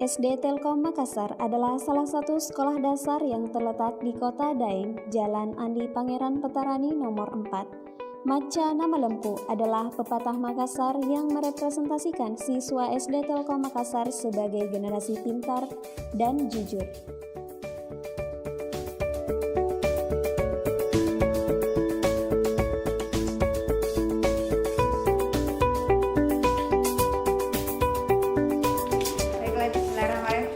SD Telkom Makassar adalah salah satu sekolah dasar yang terletak di Kota Daeng, Jalan Andi Pangeran Petarani nomor 4. Maca nama lempu adalah pepatah Makassar yang merepresentasikan siswa SD Telkom Makassar sebagai generasi pintar dan jujur.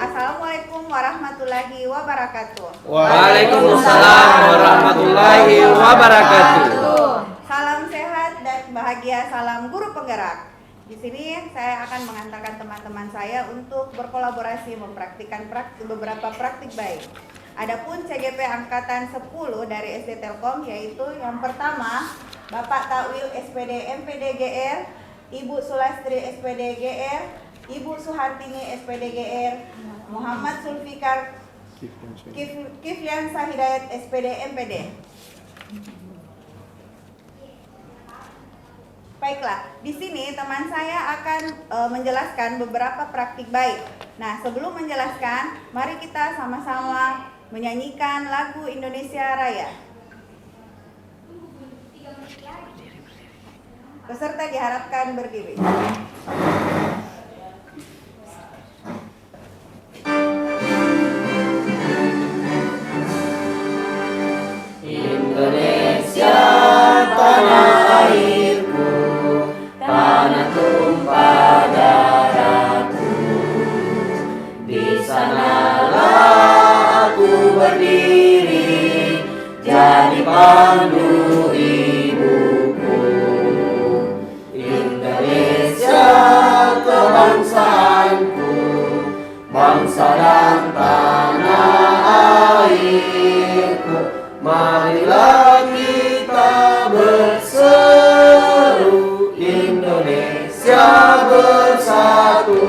Assalamualaikum warahmatullahi wabarakatuh. Waalaikumsalam warahmatullahi wabarakatuh. Salam sehat dan bahagia, salam guru penggerak. Di sini saya akan mengantarkan teman-teman saya untuk berkolaborasi mempraktikkan beberapa praktik baik. Adapun CGP angkatan 10 dari SD Telkom yaitu yang pertama Bapak Takwil SPD MPD GR, Ibu Sulastri SPD GR, Ibu Suhartini SPD GR, Muhammad Sulfikar Kifliansa Hidayat SPD MPD. Baiklah, di sini teman saya akan menjelaskan beberapa praktik baik. Nah, sebelum menjelaskan, mari kita sama-sama menyanyikan lagu Indonesia Raya. Peserta diharapkan berdiri. Indonesia tanah airku, tanah tumpah darahku. Di sanalah aku berdiri, jadi pandu ibuku. Indonesia kebangsaanku, bangsa dan tanah airku. Marilah kita berseru, Indonesia bersatu.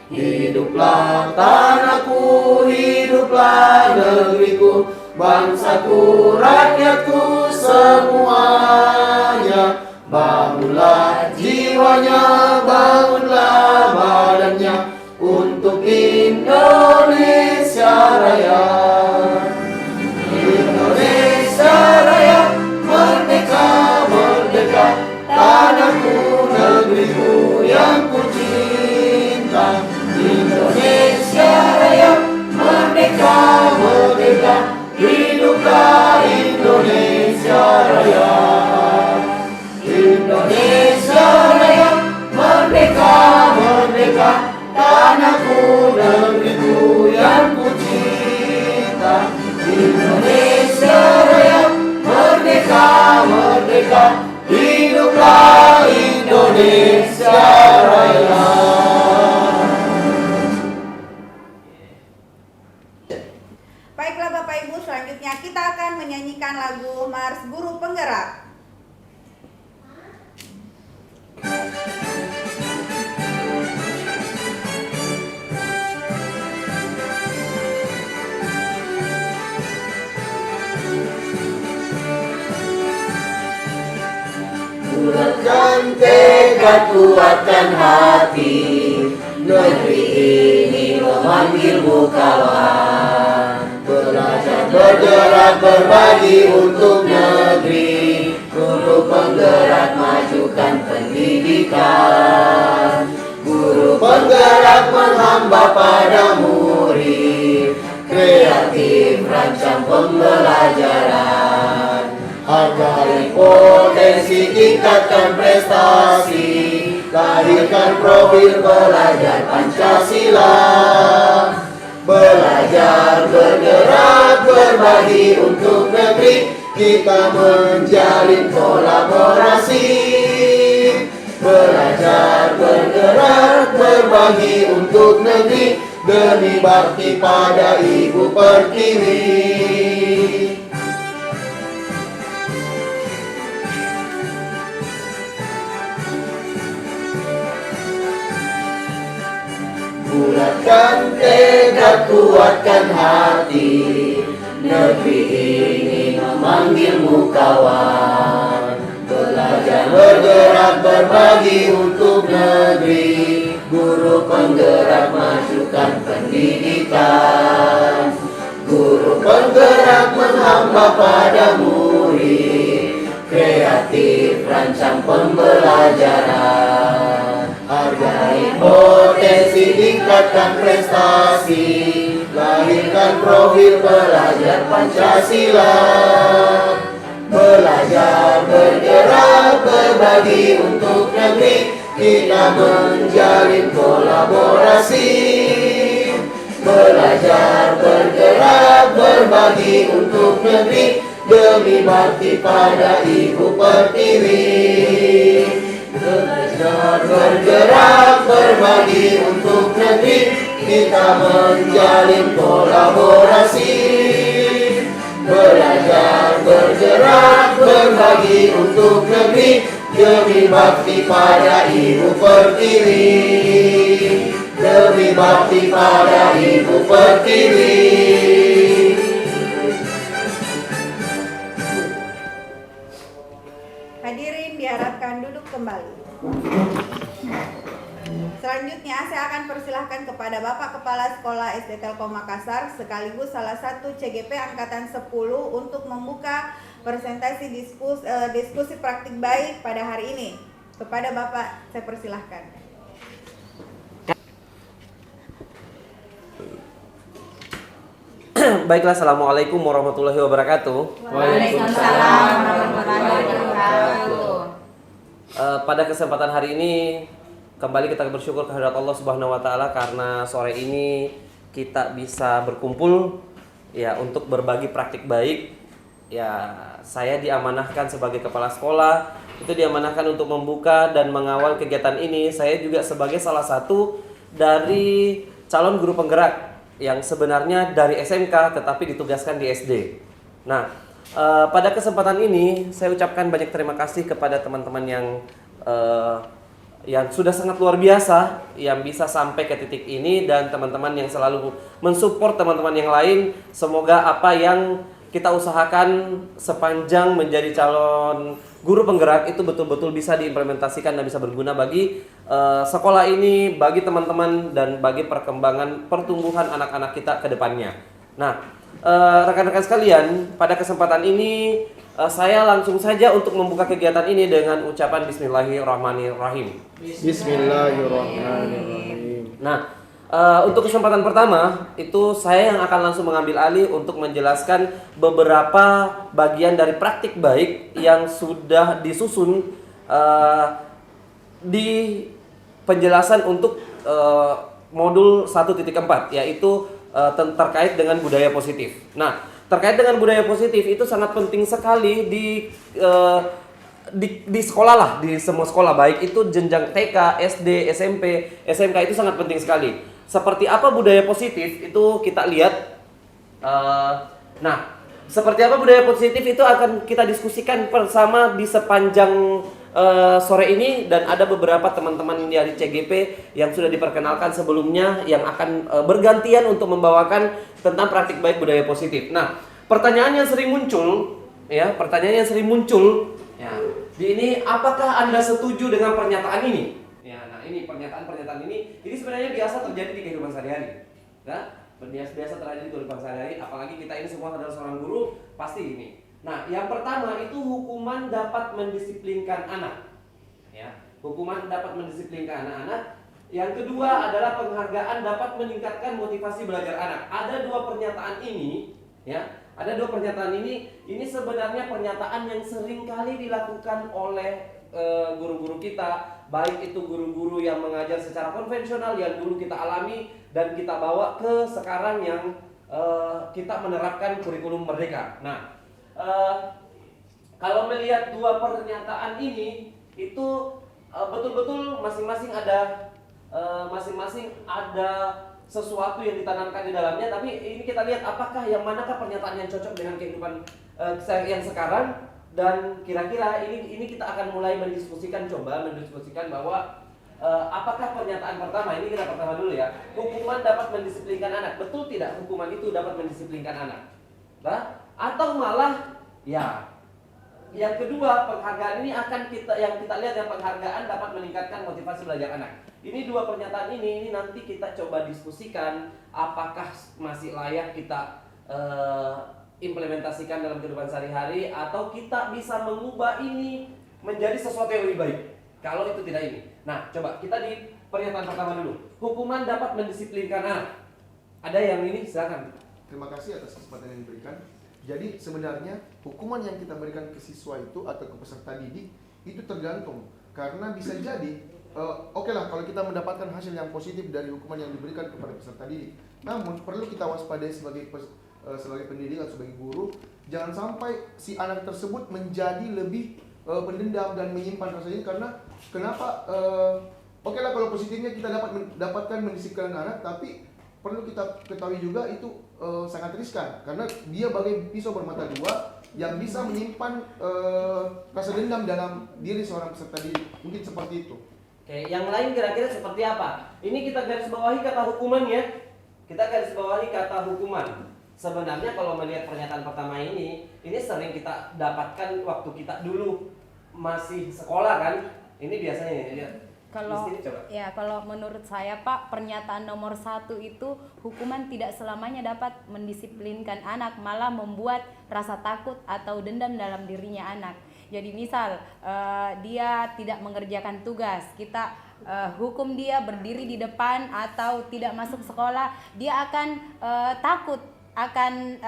Hiduplah tanahku, hiduplah negeriku, bangsaku, rakyatku semuanya. Bangunlah jiwanya, bangunlah badannya untuk Indonesia Raya. Indonesia Raya, merdeka, merdeka, tanahku, negeriku yang ku cinta. Indonesia Raya, merdeka, merdeka, hiduplah Indonesia Raya. Indonesia Raya, merdeka, merdeka, tanahku, negeriku yang ku cinta. Indonesia Raya, merdeka, merdeka, hiduplah Indonesia Raya. Baiklah Bapak Ibu, selanjutnya kita akan menyanyikan lagu Mars Guru Penggerak. Bulatkan tekad, kuatkan hati, negeri ini memanggilmu kawan. Belajar, bergerak, berbagi untuk negeri, guru penggerak majukan pendidikan. Guru penggerak menghamba pada murid, kreatif rancang pembelajaran. Hargai potensi, tingkatkan prestasi, lahirkan profil belajar Pancasila. Belajar, bergerak, berbagi untuk negeri, kita menjalin kolaborasi. Belajar, bergerak, berbagi untuk negeri, demi bakti pada Ibu Pertiwi. Bulatkan tekad, kuatkan hati, negeri ini memanggilmu kawan. Belajar, bergerak, berbagi untuk negeri, Guru penggerak majukan pendidikan. Guru penggerak menghamba pada murid, kreatif rancang pembelajaran. Hargai potensi, tingkatkan prestasi, lahirkan profil pelajar Pancasila. Belajar, bergerak, berbagi untuk negeri, kita menjalin kolaborasi. Belajar, bergerak, berbagi untuk negeri, demi bakti pada Ibu Pertiwi. Belajar, bergerak, berbagi untuk negeri, kita menjalin kolaborasi. Belajar, bergerak, berbagi untuk negeri, demi bakti pada Ibu Pertiwi. Demi bakti pada Ibu Pertiwi. Hadirin diharapkan duduk kembali. Selanjutnya saya akan persilahkan kepada Bapak Kepala Sekolah SD Telkom Makassar sekaligus salah satu CGP Angkatan 10 untuk membuka presentasi diskusi praktik baik pada hari ini. Kepada Bapak saya persilahkan. Baiklah, Assalamualaikum warahmatullahi wabarakatuh. Waalaikumsalam warahmatullahi wabarakatuh. Pada kesempatan hari ini kembali kita bersyukur kehadirat Allah Subhanahu wa taala karena sore ini kita bisa berkumpul ya untuk berbagi praktik baik. Ya, saya diamanahkan sebagai kepala sekolah, itu diamanahkan untuk membuka dan mengawal kegiatan ini. Saya juga sebagai salah satu dari calon guru penggerak yang sebenarnya dari SMK tetapi ditugaskan di SD. Nah, pada kesempatan ini saya ucapkan banyak terima kasih kepada teman-teman yang sudah sangat luar biasa yang bisa sampai ke titik ini, dan teman-teman yang selalu mensupport teman-teman yang lain. Semoga apa yang kita usahakan sepanjang menjadi calon guru penggerak itu betul-betul bisa diimplementasikan dan bisa berguna bagi sekolah ini, bagi teman-teman, dan bagi perkembangan pertumbuhan anak-anak kita ke depannya. Nah, rekan-rekan sekalian, pada kesempatan ini saya langsung saja untuk membuka kegiatan ini dengan ucapan Bismillahirrahmanirrahim. Bismillahirrahmanirrahim. Nah, untuk kesempatan pertama itu saya yang akan langsung mengambil alih untuk menjelaskan beberapa bagian dari praktik baik yang sudah disusun di penjelasan untuk modul 1.4, yaitu terkait dengan budaya positif. Nah, terkait dengan budaya positif itu sangat penting sekali di sekolah lah, di semua sekolah, baik itu jenjang TK, SD, SMP, SMK, itu sangat penting sekali. Seperti apa budaya positif itu kita lihat. Nah, seperti apa budaya positif itu akan kita diskusikan bersama di sepanjang sore ini, dan ada beberapa teman-teman dari CGP yang sudah diperkenalkan sebelumnya yang akan bergantian untuk membawakan tentang praktik baik budaya positif. Nah, pertanyaan yang sering muncul ya, di ini, apakah Anda setuju dengan pernyataan ini? Ya, nah ini pernyataan ini sebenarnya biasa terjadi di kehidupan sehari-hari. Nah, biasa terjadi di kehidupan sehari-hari, apalagi kita ini semua adalah seorang guru, pasti ini. Nah, yang pertama itu hukuman dapat mendisiplinkan anak. Ya, hukuman dapat mendisiplinkan anak-anak. Yang kedua adalah penghargaan dapat meningkatkan motivasi belajar anak. Ada dua pernyataan ini, ya. Ada dua pernyataan ini sebenarnya pernyataan yang sering kali dilakukan oleh guru-guru kita, baik itu guru-guru yang mengajar secara konvensional yang dulu kita alami dan kita bawa ke sekarang yang kita menerapkan kurikulum merdeka. Nah, kalau melihat dua pernyataan ini itu betul-betul masing-masing ada sesuatu yang ditanamkan di dalamnya, tapi ini kita lihat apakah yang manakah pernyataan yang cocok dengan kehidupan yang sekarang, dan kira-kira ini kita akan mulai mendiskusikan bahwa apakah pernyataan pertama, ini kita pertama dulu ya, hukuman dapat mendisiplinkan anak. Betul tidak hukuman itu dapat mendisiplinkan anak? Nah, atau malah ya Yang kedua, penghargaan ini akan kita lihat yang penghargaan dapat meningkatkan motivasi belajar anak. Ini dua pernyataan ini nanti kita coba diskusikan apakah masih layak kita implementasikan dalam kehidupan sehari-hari atau kita bisa mengubah ini menjadi sesuatu yang lebih baik. Kalau itu tidak ini. Nah, coba kita di pernyataan pertama dulu. Hukuman dapat mendisiplinkan anak. Ada yang ini, silakan. Terima kasih atas kesempatan yang diberikan. Jadi sebenarnya hukuman yang kita berikan ke siswa itu atau ke peserta didik itu tergantung. Karena bisa jadi oke lah kalau kita mendapatkan hasil yang positif dari hukuman yang diberikan kepada peserta didik. Namun perlu kita waspadai sebagai pendidik atau sebagai guru, jangan sampai si anak tersebut menjadi lebih pendendam dan menyimpan rasa ini. Karena kenapa? Oke lah kalau positifnya kita dapatkan mendisiplinkan anak, tapi perlu kita ketahui juga itu sangat riskan karena dia bagai pisau bermata dua yang bisa menyimpan rasa dendam dalam diri seorang peserta didik. Mungkin seperti itu. Oke, yang lain kira-kira seperti apa? Ini kita garis bawahi kata hukumannya. Kita garis bawahi kata hukuman. Sebenarnya kalau melihat pernyataan pertama ini sering kita dapatkan waktu kita dulu masih sekolah kan. Ini biasanya ya. Kalau menurut saya Pak, pernyataan nomor 1 itu hukuman tidak selamanya dapat mendisiplinkan anak, malah membuat rasa takut atau dendam dalam dirinya anak. Jadi misal dia tidak mengerjakan tugas, kita hukum dia berdiri di depan atau tidak masuk sekolah, dia akan takut akan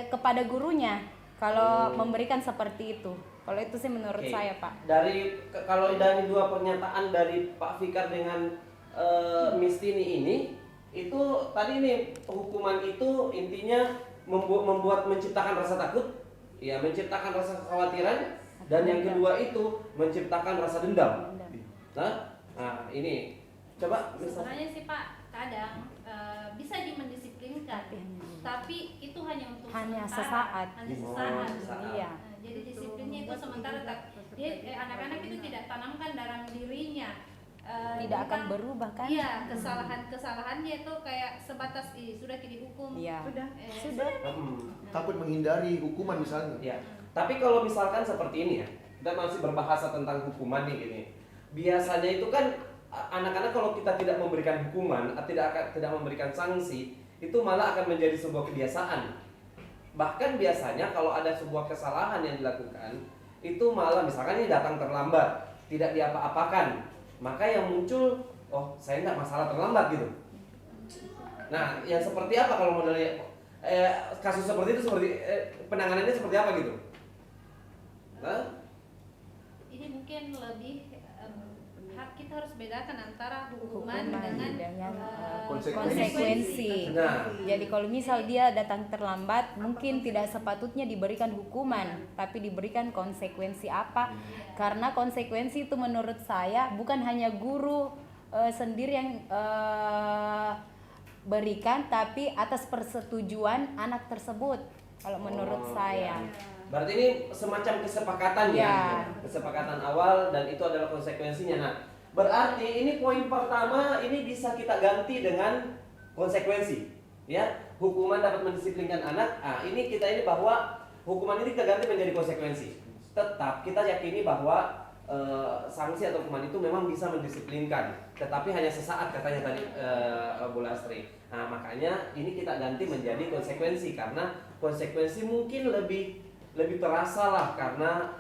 kepada gurunya kalau memberikan seperti itu. Kalau itu sih menurut saya Pak. Kalau dari dua pernyataan dari Pak Fikar dengan Miss Tini ini, itu tadi nih hukuman itu intinya membuat menciptakan rasa takut, ya menciptakan rasa kekhawatiran, dan yang kedua itu menciptakan rasa dendam. Nah ini coba. Sebenarnya sih Pak kadang bisa dimendisiplinkan, tapi itu hanya untuk sesaat. Iya. Jadi disiplinnya itu sementara, anak-anak itu tidak tanamkan dalam dirinya. Tidak akan berubah kan? Iya, kesalahannya itu kayak sebatas sudah dihukum. Iya. Sudah. Takut menghindari hukuman misalnya. Ya. Tapi kalau misalkan seperti ini ya, kita masih berbahasa tentang hukuman nih gini. Biasanya itu kan anak-anak kalau kita tidak memberikan hukuman, tidak memberikan sanksi, itu malah akan menjadi sebuah kebiasaan. Bahkan biasanya kalau ada sebuah kesalahan yang dilakukan, itu malah misalkan ini datang terlambat, tidak diapa-apakan, maka yang muncul, oh saya nggak masalah terlambat gitu. Nah, yang seperti apa kalau modelnya kasus seperti itu, penanganannya seperti apa gitu? Ini mungkin lebih kita harus bedakan antara hukuman dengan konsekuensi. Nah. Jadi kalau misal dia datang terlambat, mungkin tidak sepatutnya diberikan hukuman, tapi diberikan konsekuensi apa? Karena konsekuensi itu menurut saya bukan hanya guru sendiri yang berikan, tapi atas persetujuan anak tersebut. Kalau menurut saya. Berarti ini semacam kesepakatan ya, kesepakatan awal dan itu adalah konsekuensinya. Nah, berarti ini poin pertama ini bisa kita ganti dengan konsekuensi, ya. Hukuman dapat mendisiplinkan anak. Ini bahwa hukuman ini kita ganti menjadi konsekuensi. Tetap kita yakini bahwa sanksi atau hukuman itu memang bisa mendisiplinkan, tetapi hanya sesaat katanya tadi Bu Lastri. Nah, makanya ini kita ganti menjadi konsekuensi karena konsekuensi mungkin lebih terasa lah karena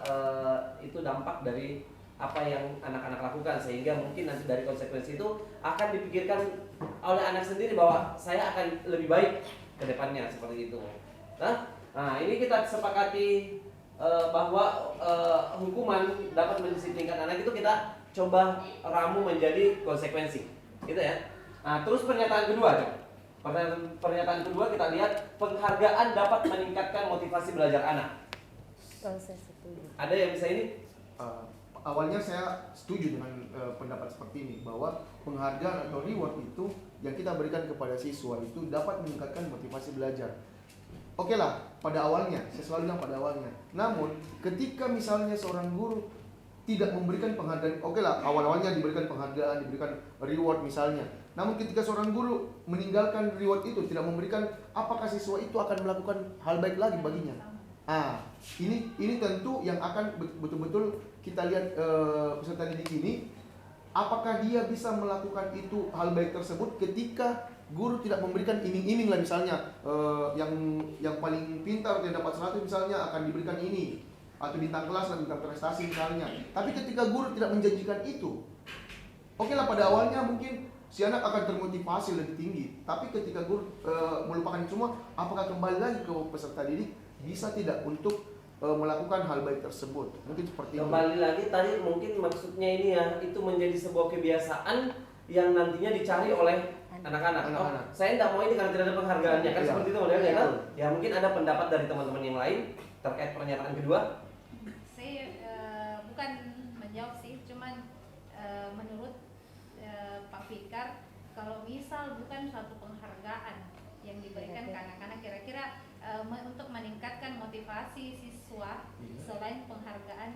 itu dampak dari apa yang anak-anak lakukan, sehingga mungkin nanti dari konsekuensi itu akan dipikirkan oleh anak sendiri bahwa saya akan lebih baik ke depannya seperti itu. Nah, ini kita sepakati bahwa hukuman dapat mendisiplinkan anak itu kita coba ramu menjadi konsekuensi, gitu ya. Nah, terus pernyataan kedua, pernyataan kedua kita lihat penghargaan dapat meningkatkan motivasi belajar anak. Ada yang bisa ini? Awalnya saya setuju dengan pendapat seperti ini bahwa penghargaan atau reward itu yang kita berikan kepada siswa itu dapat meningkatkan motivasi belajar. Oke lah, pada awalnya, saya selalu bilang pada awalnya. Namun, ketika misalnya seorang guru tidak memberikan penghargaan, oke lah, awal-awalnya diberikan penghargaan, diberikan reward misalnya. Namun ketika seorang guru meninggalkan reward itu, tidak memberikan, apakah siswa itu akan melakukan hal baik lagi baginya? Ini tentu yang akan betul-betul kita lihat peserta didik ini, apakah dia bisa melakukan itu hal baik tersebut ketika guru tidak memberikan iming-iming lah, misalnya yang paling pintar dia dapat 100 misalnya akan diberikan ini, atau bintang kelas lah, bintang prestasi misalnya. Tapi ketika guru tidak menjanjikan itu, oke lah, pada awalnya mungkin si anak akan termotivasi lebih tinggi. Tapi ketika guru melupakan itu semua, apakah kembali lagi ke peserta didik bisa tidak untuk melakukan hal baik tersebut? Mungkin seperti itu. Kembali lagi tadi mungkin maksudnya ini ya, itu menjadi sebuah kebiasaan yang nantinya dicari oleh anak-anak. Saya tidak mau ini karena tidak ada penghargaannya, kan seperti itu modelnya kan? Ya mungkin ada pendapat dari teman-teman yang lain terkait pernyataan kedua. Saya bukan menjawab sih, cuman menurut Pak Fikar, kalau misal bukan suatu penghargaan yang diberikan ke anak-anak, kira-kira untuk meningkatkan motivasi siswa selain penghargaan,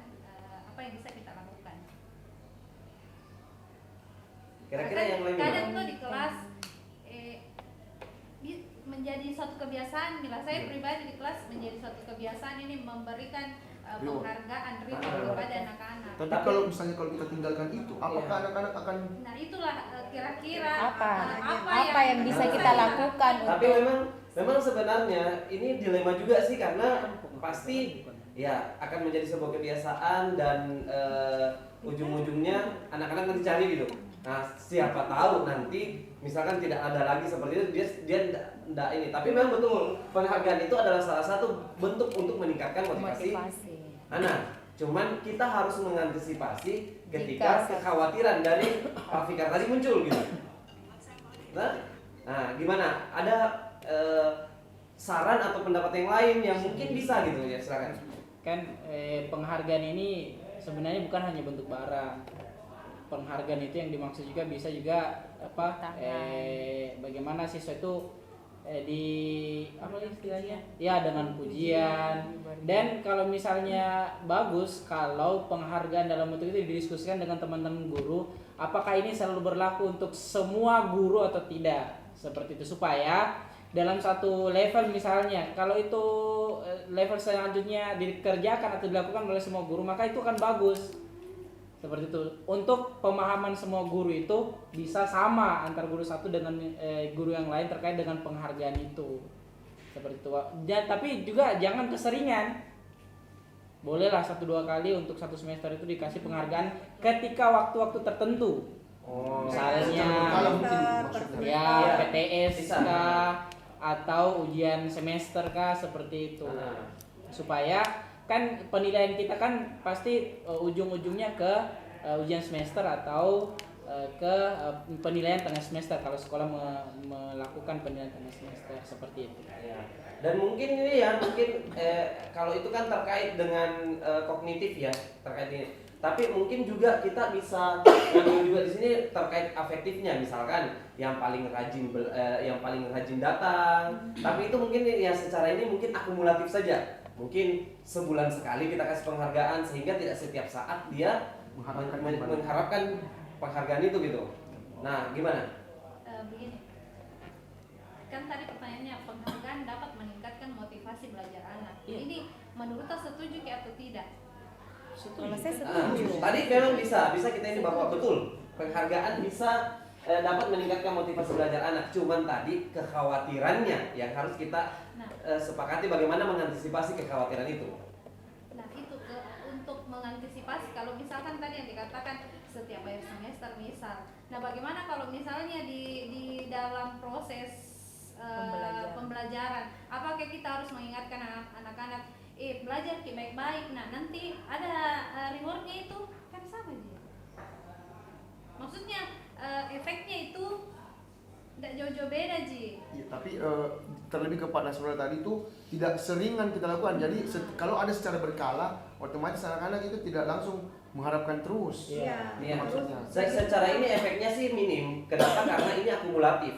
apa yang bisa kita lakukan? Kira-kira yang lain kadang tuh di kelas menjadi suatu kebiasaan, bila saya pribadi di kelas menjadi suatu kebiasaan ini memberikan penghargaan reward kepada anak-anak. Tapi kalau misalnya kalau kita tinggalkan itu, apakah anak-anak akan? Nah itulah kira-kira apa yang bisa kita lakukan Tapi untuk memang sebenarnya ini dilema juga sih, karena pasti ya akan menjadi sebuah kebiasaan dan ujung-ujungnya anak-anak nanti cari gitu. Nah, siapa tahu nanti misalkan tidak ada lagi seperti itu, dia tidak ini. Tapi memang betul, penghargaan itu adalah salah satu bentuk untuk meningkatkan motivasi anak. Cuman kita harus mengantisipasi ketika kekhawatiran dari Pak Fikar tadi muncul gitu. Nah, gimana? Ada saran atau pendapat yang lain yang mungkin bisa gitu ya, silakan. Kan penghargaan ini sebenarnya bukan hanya bentuk barang. Penghargaan itu yang dimaksud juga bisa juga bagaimana siswa itu apa istilahnya ya, dengan pujian. Dan kalau misalnya bagus kalau penghargaan dalam bentuk itu didiskusikan dengan teman-teman guru, apakah ini selalu berlaku untuk semua guru atau tidak, seperti itu, supaya dalam satu level misalnya kalau itu level selanjutnya dikerjakan atau dilakukan oleh semua guru, maka itu akan bagus. Seperti itu, untuk pemahaman semua guru itu bisa sama antar guru satu dengan guru yang lain terkait dengan penghargaan itu. Seperti itu. Tapi juga jangan keseringan. Bolehlah 1-2 kali untuk satu semester itu dikasih penghargaan ketika waktu-waktu tertentu. Misalnya ya PTS kah atau ujian semester kah, seperti itu. Supaya kan penilaian kita kan pasti ujung-ujungnya ke ujian semester atau ke penilaian tengah semester kalau sekolah melakukan penilaian tengah semester, seperti itu. Ya. Dan mungkin ini ya, kalau itu kan terkait dengan kognitif ya, terkait ini. Tapi mungkin juga kita bisa ngomong juga di sini terkait afektifnya, misalkan yang paling rajin datang. Tapi itu mungkin ya secara ini mungkin akumulatif saja. Mungkin sebulan sekali kita kasih penghargaan sehingga tidak setiap saat dia mengharapkan penghargaan itu gitu. Nah, gimana? Begini, kan tadi pertanyaannya penghargaan dapat meningkatkan motivasi belajar anak. Ini menurut setuju atau tidak? Kalau saya setuju. Tadi memang bisa kita ini bahwa betul penghargaan bisa dapat meningkatkan motivasi belajar anak. Cuman tadi kekhawatirannya yang harus kita sepakati bagaimana mengantisipasi kekhawatiran itu. Nah itu untuk mengantisipasi, kalau misalkan tadi yang dikatakan setiap akhir semester misal. Nah bagaimana kalau misalnya di dalam proses pembelajaran, apakah kita harus mengingatkan anak-anak belajar baik-baik. Nah nanti ada rewardnya, itu kan sama aja. Maksudnya efeknya itu tidak jauh-jauh beda Ji. Ya, tapi terlebih ke Pak Nasrullah tadi itu tidak seringan kita lakukan. Jadi kalau ada secara berkala, otomatis anak-anak itu tidak langsung mengharapkan terus. Iya. Ya, maksudnya. Secara ini efeknya sih minim. Kenapa? Karena ini akumulatif.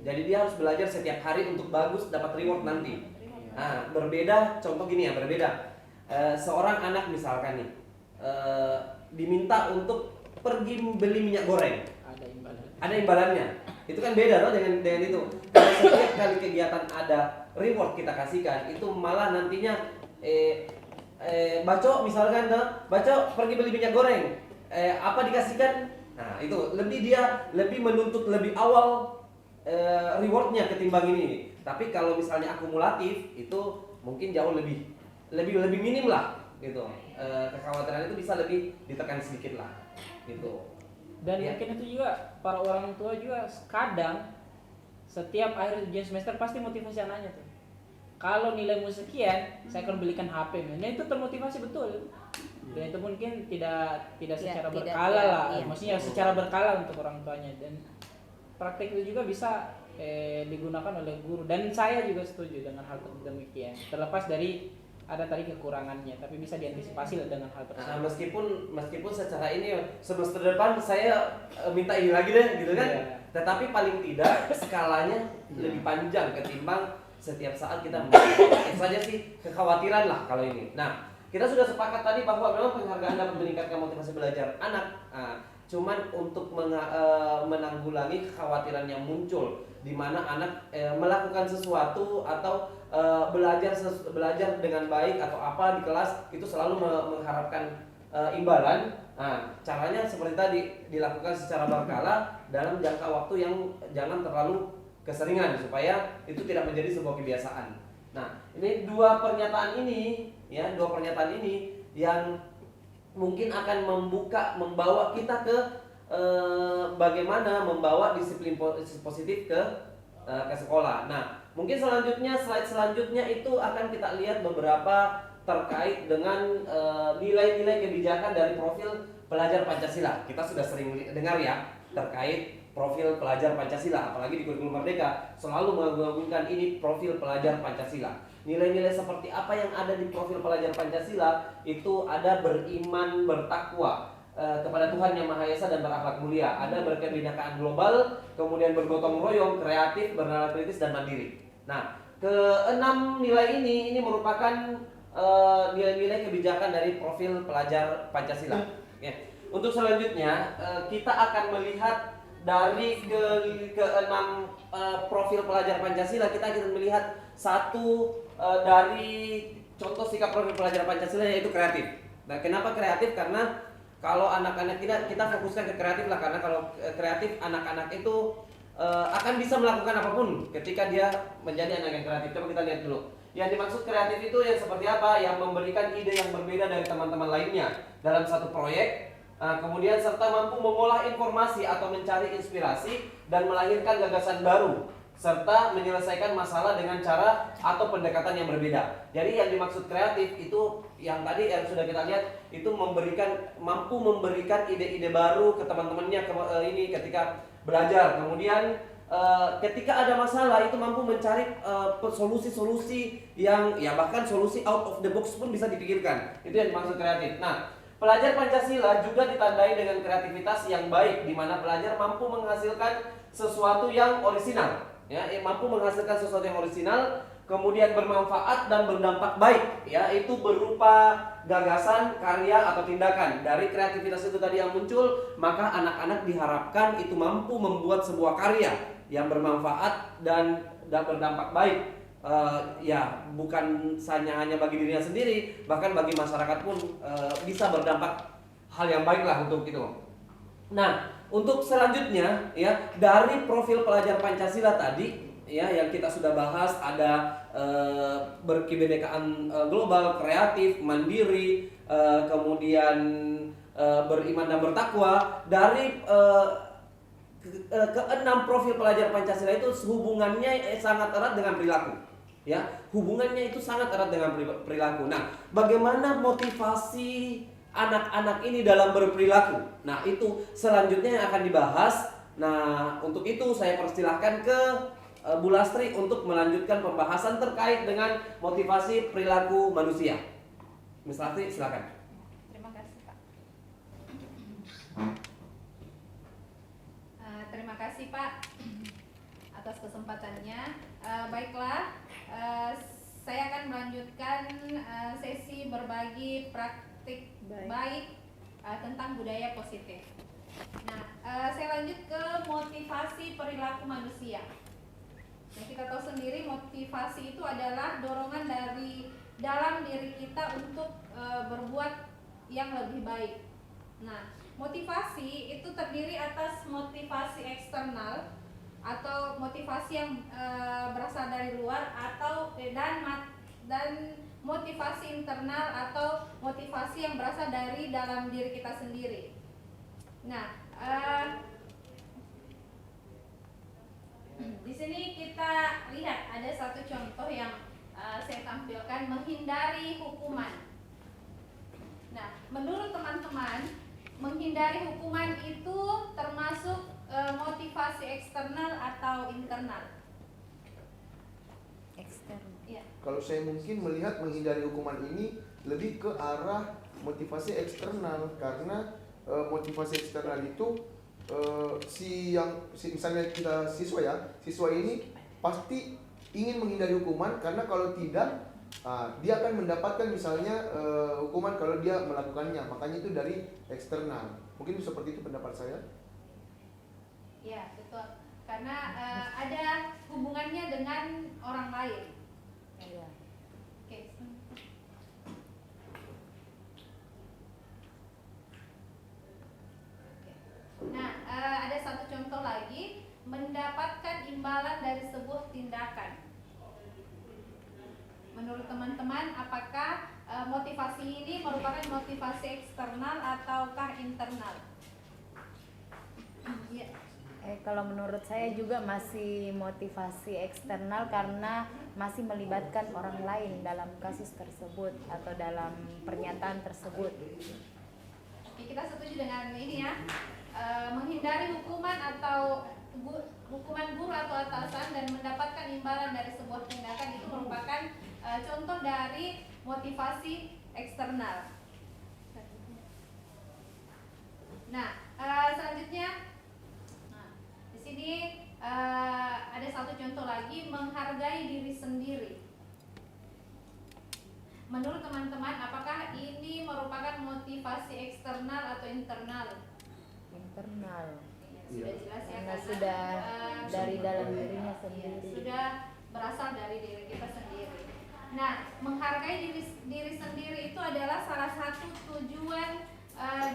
Jadi dia harus belajar setiap hari untuk bagus, dapat reward nanti. Nah, berbeda. Contoh gini ya, berbeda. Seorang anak misalkan nih diminta untuk pergi beli minyak goreng. Ada imbalannya. Itu kan beda loh dengan itu. Kalau setiap kali kegiatan ada reward kita kasihkan, itu malah nantinya Baco misalkan, Baco pergi beli minyak goreng, apa dikasihkan? Nah itu dia lebih menuntut lebih awal rewardnya ketimbang ini. Tapi kalau misalnya akumulatif itu mungkin jauh lebih minim lah gitu. Kekhawatiran itu bisa lebih ditekan sedikit lah gitu. Dan mungkin itu juga para orang tua juga kadang setiap akhir ujian semester pasti motivasi anaknya tuh. Kalau nilaimu sekian, saya akan belikan HP. Nah itu termotivasi betul. Dan itu mungkin tidak secara berkala lah. Maksudnya secara berkala untuk orang tuanya. Dan praktek itu juga bisa digunakan oleh guru. Dan saya juga setuju dengan hal demikian. Terlepas dari ada tadi kekurangannya, tapi bisa diantisipasi dengan hal tersebut. Nah, meskipun secara ini semester depan saya minta ini lagi deh gitu kan. Yeah. Tetapi paling tidak skalanya lebih panjang ketimbang setiap saat kita itu saja sih kekhawatiran lah kalau ini. Nah, kita sudah sepakat tadi bahwa memang penghargaan dapat meningkatkan motivasi belajar anak. Cuman untuk menanggulangi kekhawatiran yang muncul di mana anak melakukan sesuatu atau belajar dengan baik atau apa di kelas itu selalu mengharapkan imbalan. Nah, caranya seperti tadi dilakukan secara berkala dalam jangka waktu yang jangan terlalu keseringan supaya itu tidak menjadi sebuah kebiasaan. Nah, ini dua pernyataan ini yang mungkin akan membawa kita ke bagaimana membawa disiplin positif ke sekolah. Nah, mungkin slide selanjutnya itu akan kita lihat beberapa terkait dengan nilai-nilai kebijakan dari profil pelajar Pancasila. Kita sudah sering dengar ya terkait profil pelajar Pancasila, apalagi di kurikulum Merdeka selalu mengagungkan ini profil pelajar Pancasila. Nilai-nilai seperti apa yang ada di profil pelajar Pancasila itu ada beriman, bertakwa kepada Tuhan Yang Maha Esa dan berakhlak mulia, ada berkebinekaan global, kemudian bergotong royong, kreatif, bernalar kritis dan mandiri. Nah, keenam nilai ini merupakan nilai-nilai kebijakan dari profil pelajar Pancasila. Ya. Untuk selanjutnya kita akan melihat dari keenam profil pelajar Pancasila, kita akan melihat satu dari contoh sikap profil pelajar Pancasila yaitu kreatif. Nah, kenapa kreatif? Karena kalau anak-anak kita fokuskan ke kreatif lah, karena kalau kreatif anak-anak itu akan bisa melakukan apapun ketika dia menjadi anak yang kreatif. Coba kita lihat dulu. Yang dimaksud kreatif itu yang seperti apa? Yang memberikan ide yang berbeda dari teman-teman lainnya dalam satu proyek. Kemudian serta mampu mengolah informasi atau mencari inspirasi dan melahirkan gagasan baru serta menyelesaikan masalah dengan cara atau pendekatan yang berbeda. Jadi yang dimaksud kreatif itu yang tadi yang sudah kita lihat itu mampu memberikan ide-ide baru ke teman-temannya ini ketika belajar. Kemudian ketika ada masalah itu mampu mencari solusi-solusi yang ya bahkan solusi out of the box pun bisa dipikirkan. Itu yang dimaksud kreatif. Nah, pelajar Pancasila juga ditandai dengan kreativitas yang baik, di mana pelajar mampu menghasilkan sesuatu yang orisinal, ya, mampu menghasilkan sesuatu yang orisinal, kemudian bermanfaat dan berdampak baik, ya, itu berupa gagasan, karya atau tindakan. Dari kreativitas itu tadi yang muncul, maka anak-anak diharapkan itu mampu membuat sebuah karya yang bermanfaat dan berdampak baik. Ya bukan hanya bagi dirinya sendiri, bahkan bagi masyarakat pun bisa berdampak hal yang baik lah untuk itu. Nah, untuk selanjutnya ya dari profil pelajar Pancasila tadi ya yang kita sudah bahas ada berkebinekaan global, kreatif, mandiri, kemudian beriman dan bertakwa. Dari keenam profil pelajar Pancasila itu hubungannya sangat erat dengan perilaku. Ya, hubungannya itu sangat erat dengan perilaku. Nah, bagaimana motivasi anak-anak ini dalam berperilaku? Nah, itu selanjutnya yang akan dibahas. Nah, untuk itu saya persilahkan ke Bu Lastri untuk melanjutkan pembahasan terkait dengan motivasi perilaku manusia. Miss Lastri, silakan. Terima kasih, Pak. Terima kasih, Pak, atas kesempatannya. Baiklah. Saya akan melanjutkan sesi berbagi praktik baik tentang budaya positif. Nah, saya lanjut ke motivasi perilaku manusia. Nah, kita tahu sendiri motivasi itu adalah dorongan dari dalam diri kita untuk berbuat yang lebih baik. Nah, motivasi itu terdiri atas motivasi eksternal atau motivasi yang berasal dari luar atau dan motivasi internal atau motivasi yang berasal dari dalam diri kita sendiri. Nah, di sini kita lihat ada satu contoh yang saya tampilkan, menghindari hukuman. Nah, menurut teman-teman, menghindari hukuman itu termasuk motivasi eksternal atau internal? Eksternal. Ya. Kalau saya mungkin melihat menghindari hukuman ini lebih ke arah motivasi eksternal, karena motivasi eksternal itu misalnya kita siswa ini pasti ingin menghindari hukuman, karena kalau tidak dia akan mendapatkan misalnya hukuman kalau dia melakukannya, makanya itu dari eksternal. Mungkin seperti itu pendapat saya. Ya, betul. Karena ada hubungannya dengan orang lain. Iya. Oke. Nah, ada satu contoh lagi, mendapatkan imbalan dari sebuah tindakan. Menurut teman-teman, apakah motivasi ini merupakan motivasi eksternal ataukah internal? Ya. Kalau menurut saya juga masih motivasi eksternal karena masih melibatkan orang lain dalam kasus tersebut atau dalam pernyataan tersebut. Oke, kita setuju dengan ini ya. Menghindari hukuman atau hukuman guru atau atasan dan mendapatkan imbalan dari sebuah tindakan itu merupakan contoh dari motivasi eksternal. Nah, selanjutnya di sini ada satu contoh lagi, menghargai diri sendiri. Menurut teman-teman, apakah ini merupakan motivasi eksternal atau internal? Internal. Sudah jelas ya, Karena karena sudah dari dalam dirinya sendiri. sudah berasal dari diri kita sendiri. Nah, menghargai diri sendiri itu adalah salah satu tujuan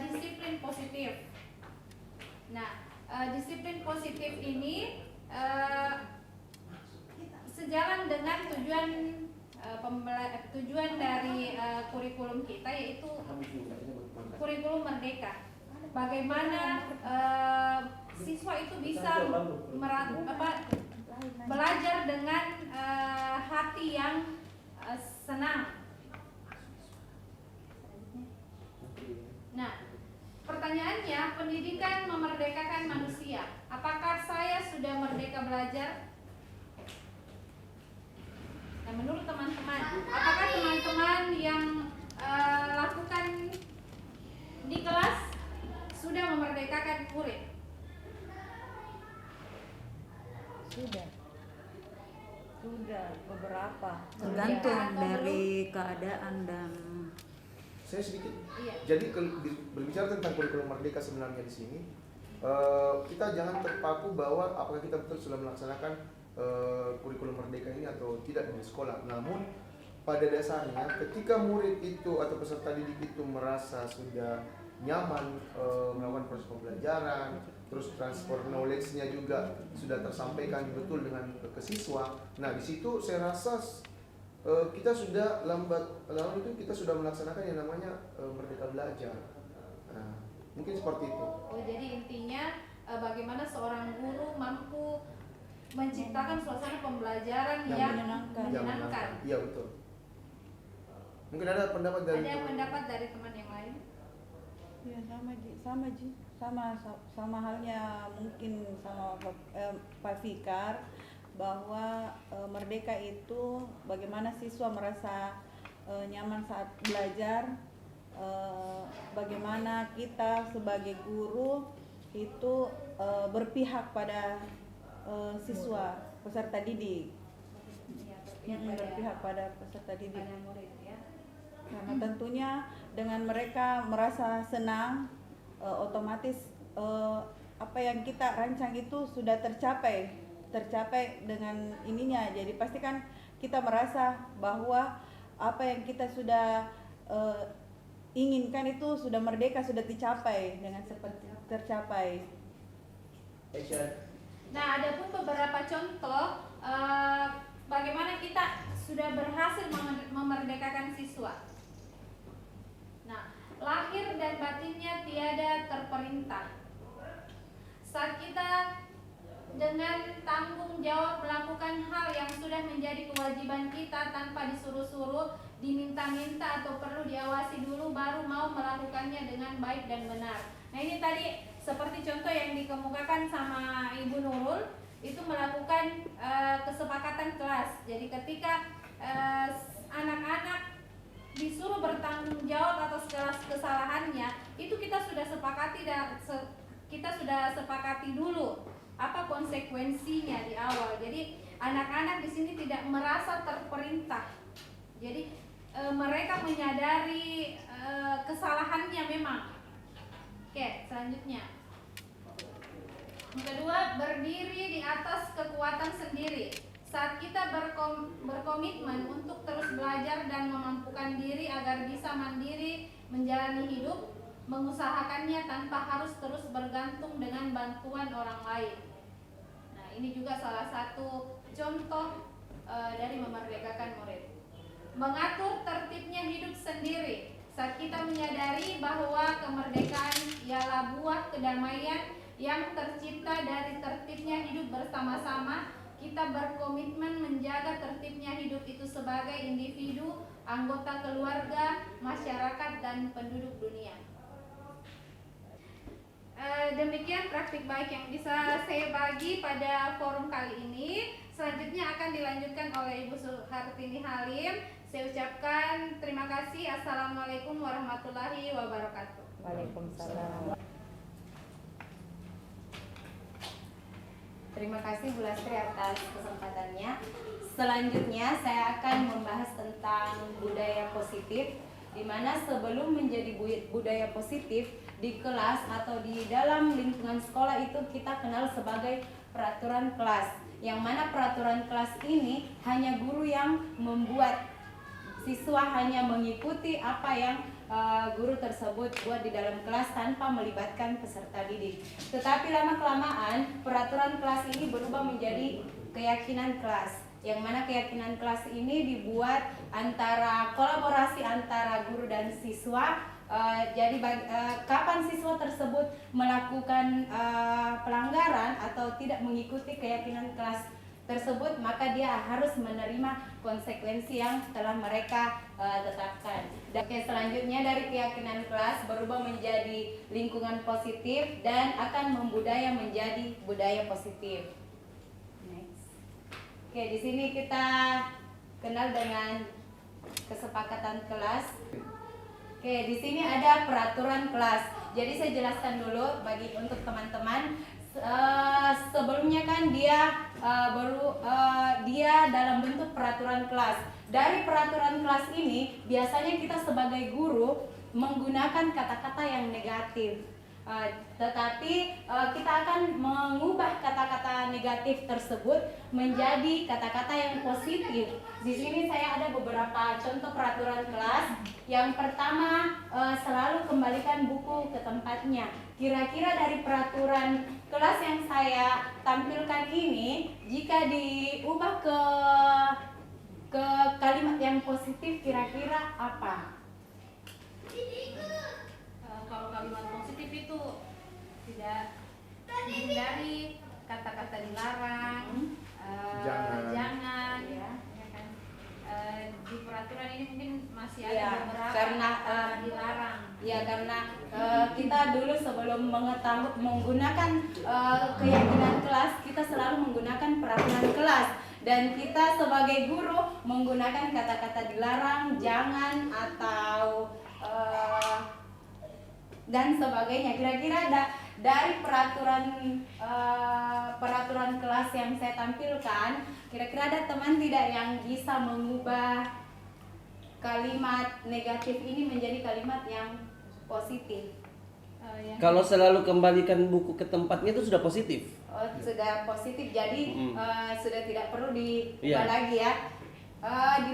disiplin positif. Nah, disiplin positif ini sejalan dengan tujuan dari kurikulum kita, yaitu kurikulum merdeka. Bagaimana siswa itu bisa belajar dengan hati yang senang. Nah, pertanyaannya, pendidikan memerdekakan manusia. Apakah saya sudah merdeka belajar? Nah, menurut teman-teman, apakah teman-teman yang lakukan di kelas sudah memerdekakan murid? Sudah beberapa. Tergantung Atau dari keadaan dan Saya sedikit. Iya. Jadi berbicara tentang kurikulum merdeka sebenarnya di sini, kita jangan terpaku bahwa apakah kita betul sudah melaksanakan kurikulum merdeka ini atau tidak di sekolah. Namun pada dasarnya ketika murid itu atau peserta didik itu merasa sudah nyaman melakukan proses pembelajaran, terus transfer knowledge-nya juga sudah tersampaikan betul dengan ke siswa. Nah, di situ saya rasa kita sudah lalu itu kita sudah melaksanakan yang namanya merdeka belajar. Nah, mungkin seperti itu. Oh, jadi intinya bagaimana seorang guru mampu menciptakan suasana pembelajaran yang menyenangkan. Iya, betul. Mungkin ada pendapat dari Ada pendapat dari teman yang lain? Ya sama halnya mungkin sama Pak Fikar, bahwa merdeka itu bagaimana siswa merasa nyaman saat belajar, bagaimana kita sebagai guru itu berpihak pada siswa peserta didik, berpihak pada peserta didik. Pada murid ya. Karena tentunya dengan mereka merasa senang, otomatis apa yang kita rancang itu sudah tercapai dengan ininya. Jadi pastikan kita merasa bahwa apa yang kita sudah inginkan itu sudah merdeka, sudah dicapai dengan seperti tercapai. Nah, ada pun beberapa contoh bagaimana kita sudah berhasil memerdekakan siswa. Nah, lahir dan batinnya tiada terperintah. Saat kita dengan tanggung jawab melakukan hal yang sudah menjadi kewajiban kita tanpa disuruh-suruh, diminta-minta atau perlu diawasi dulu, baru mau melakukannya dengan baik dan benar. Nah, ini tadi seperti contoh yang dikemukakan sama Ibu Nurul, itu melakukan kesepakatan kelas. Jadi ketika anak-anak disuruh bertanggung jawab atas kesalahannya, itu kita sudah sepakati dulu apa konsekuensinya di awal. Jadi anak-anak di sini tidak merasa terperintah. Jadi mereka menyadari kesalahannya memang. Oke, selanjutnya. Yang kedua, berdiri di atas kekuatan sendiri. Saat kita berkomitmen untuk terus belajar dan memampukan diri agar bisa mandiri menjalani hidup, mengusahakannya tanpa harus terus bergantung dengan bantuan orang lain. Nah, ini juga salah satu contoh dari memerdekakan murid. Mengatur tertibnya hidup sendiri. Saat kita menyadari bahwa kemerdekaan ialah buah kedamaian yang tercipta dari tertibnya hidup bersama-sama, kita berkomitmen menjaga tertibnya hidup itu sebagai individu, anggota keluarga, masyarakat, dan penduduk dunia. Demikian praktik baik yang bisa saya bagi pada forum kali ini. Selanjutnya akan dilanjutkan oleh Ibu Suhartini Halim. Saya ucapkan terima kasih. Assalamualaikum warahmatullahi wabarakatuh. Waalaikumsalam. Terima kasih Bu Lastri atas kesempatannya. Selanjutnya saya akan membahas tentang budaya positif, di mana sebelum menjadi budaya positif di kelas atau di dalam lingkungan sekolah itu kita kenal sebagai peraturan kelas. Yang mana peraturan kelas ini hanya guru yang membuat, siswa hanya mengikuti apa yang guru tersebut buat di dalam kelas tanpa melibatkan peserta didik. Tetapi lama-kelamaan peraturan kelas ini berubah menjadi keyakinan kelas, yang mana keyakinan kelas ini dibuat antara kolaborasi antara guru dan siswa. Jadi kapan siswa tersebut melakukan pelanggaran atau tidak mengikuti keyakinan kelas tersebut, maka dia harus menerima konsekuensi yang telah mereka tetapkan. Oke, selanjutnya dari keyakinan kelas berubah menjadi lingkungan positif dan akan membudaya menjadi budaya positif. Next. Oke, di sini kita kenal dengan kesepakatan kelas. Oke, di sini ada peraturan kelas. Jadi saya jelaskan dulu untuk teman-teman. Sebelumnya kan dia dia dalam bentuk peraturan kelas. Dari peraturan kelas ini biasanya kita sebagai guru menggunakan kata-kata yang negatif. Tetapi kita akan mengubah kata-kata negatif tersebut menjadi kata-kata yang positif. Di sini saya ada beberapa contoh peraturan kelas. Yang pertama, selalu kembalikan buku ke tempatnya. Kira-kira dari peraturan kelas yang saya tampilkan ini, jika diubah ke kalimat yang positif, kira-kira apa? Kalau kalimat positif itu tidak menghindari kata-kata dilarang, jangan, ya kan? Di peraturan ini mungkin masih ada Ya, beberapa karena dilarang. Ya, karena kita dulu sebelum menggunakan keyakinan kelas, kita selalu menggunakan peraturan kelas. Dan kita sebagai guru menggunakan kata-kata dilarang, jangan, atau dan sebagainya. Kira-kira dari peraturan kelas yang saya tampilkan, kira-kira ada teman tidak yang bisa mengubah kalimat negatif ini menjadi kalimat yang positif? Kalau selalu kembalikan buku ke tempatnya itu sudah positif. Sudah positif, jadi sudah tidak perlu diubah Iya. lagi ya.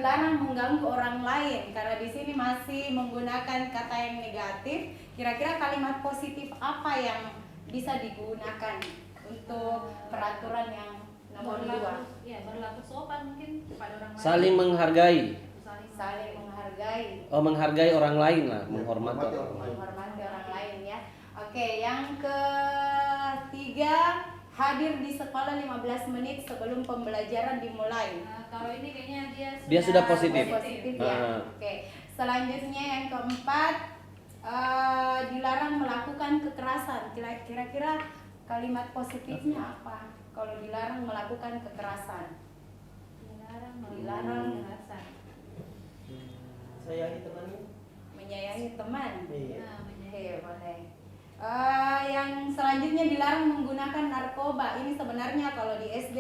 dilarang mengganggu orang lain. Karena di sini masih menggunakan kata yang negatif. Kira-kira kalimat positif apa yang bisa digunakan untuk peraturan yang nomor 2? Ya, berlaku sopan mungkin kepada orang lain. Saling menghargai. Saling menghargai. Oh, menghargai orang lain lah, menghormati orang lain. Menghormati orang lain ya. Oke, yang ketiga, hadir di sekolah 15 menit sebelum pembelajaran dimulai. Nah, kalau ini kayaknya Dia sudah positif. Positif ya. Oke. Selanjutnya yang keempat, dilarang melakukan kekerasan. Kira-kira kalimat positifnya apa? Kalau dilarang melakukan kekerasan. Dilarang kekerasan. Sayangi temanmu. menyayangi teman. Iya. Nah, Oke, boleh. Yang selanjutnya dilarang menggunakan narkoba. Ini sebenarnya kalau di SD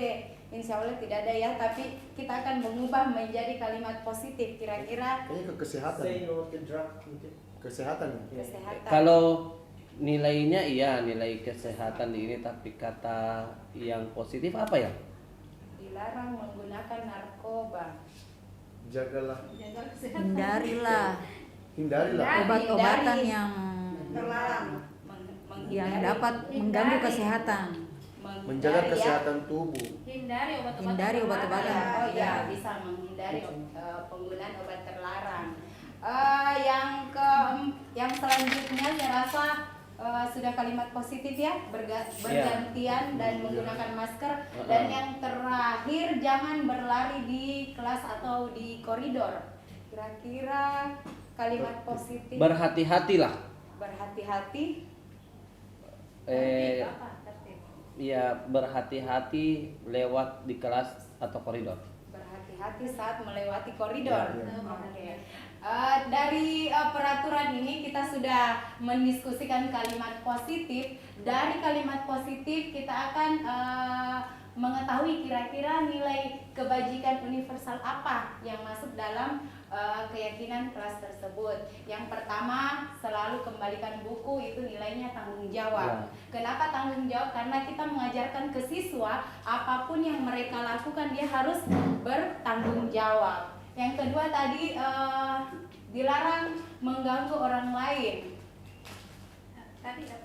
insya Allah tidak ada ya, tapi kita akan mengubah menjadi kalimat positif. Kira-kira Kayaknya ke kesehatan. Say no to drug mungkin. Kesehatan. kesehatan. Kalau nilainya iya, nilai kesehatan di ini, tapi kata yang positif apa ya? Dilarang menggunakan narkoba. Jagalah, jaga kesehatan. hindarilah. Obat-obatan yang Terlarang. yang Menghindari- dapat mengganggu kesehatan. Menjaga menghindari ya. kesehatan tubuh. Hindari obat-obatan. Hindari obat-obatan. terlarang. Oh ya, bisa menghindari penggunaan obat terlarang. Yang selanjutnya saya rasa sudah kalimat positif ya, bergantian dan menggunakan masker. Dan yang terakhir, jangan berlari di kelas atau di koridor. Kira-kira kalimat positif. Berhati-hatilah. Berhati-hati. Tertib apa? Tertib. Ya, berhati-hati lewat di kelas atau koridor. Berhati-hati saat melewati koridor. Ya, ya. Oke. Dari peraturan ini kita sudah mendiskusikan kalimat positif. Dari kalimat positif kita akan mengetahui kira-kira nilai kebajikan universal apa yang masuk dalam keyakinan kelas tersebut. Yang pertama, selalu kembalikan buku, itu nilainya tanggung jawab. Kenapa tanggung jawab? Karena kita mengajarkan ke siswa apapun yang mereka lakukan dia harus bertanggung jawab. Yang kedua tadi dilarang mengganggu orang lain. Tadi apa?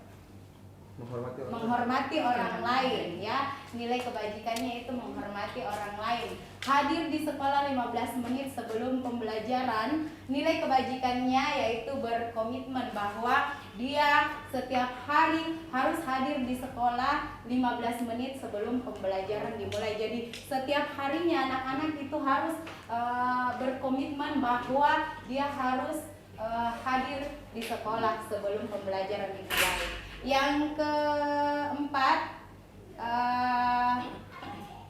Menghormati orang lain ya. Nilai kebajikannya itu menghormati orang lain. Hadir di sekolah 15 menit sebelum pembelajaran. Nilai kebajikannya yaitu berkomitmen bahwa dia setiap hari harus hadir di sekolah 15 menit sebelum pembelajaran dimulai. Jadi setiap harinya anak-anak itu harus berkomitmen bahwa dia harus hadir di sekolah sebelum pembelajaran dimulai. Yang keempat,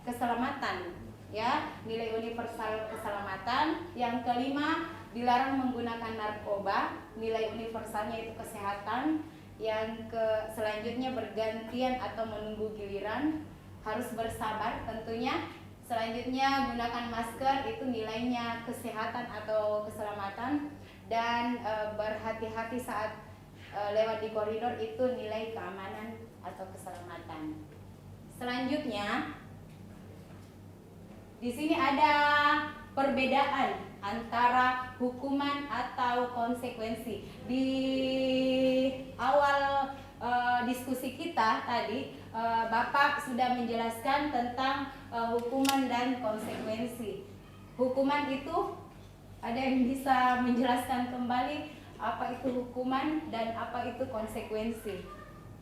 keselamatan ya, nilai universal keselamatan. Yang kelima, dilarang menggunakan narkoba, nilai universalnya itu kesehatan. Yang selanjutnya bergantian atau menunggu giliran, harus bersabar tentunya. Selanjutnya gunakan masker, itu nilainya kesehatan atau keselamatan. Dan berhati-hati saat lewat di koridor, itu nilai keamanan atau keselamatan. Selanjutnya di sini ada perbedaan antara hukuman atau konsekuensi. Di awal diskusi kita tadi Bapak sudah menjelaskan tentang hukuman dan konsekuensi. Hukuman itu ada yang bisa menjelaskan kembali apa itu hukuman dan apa itu konsekuensi?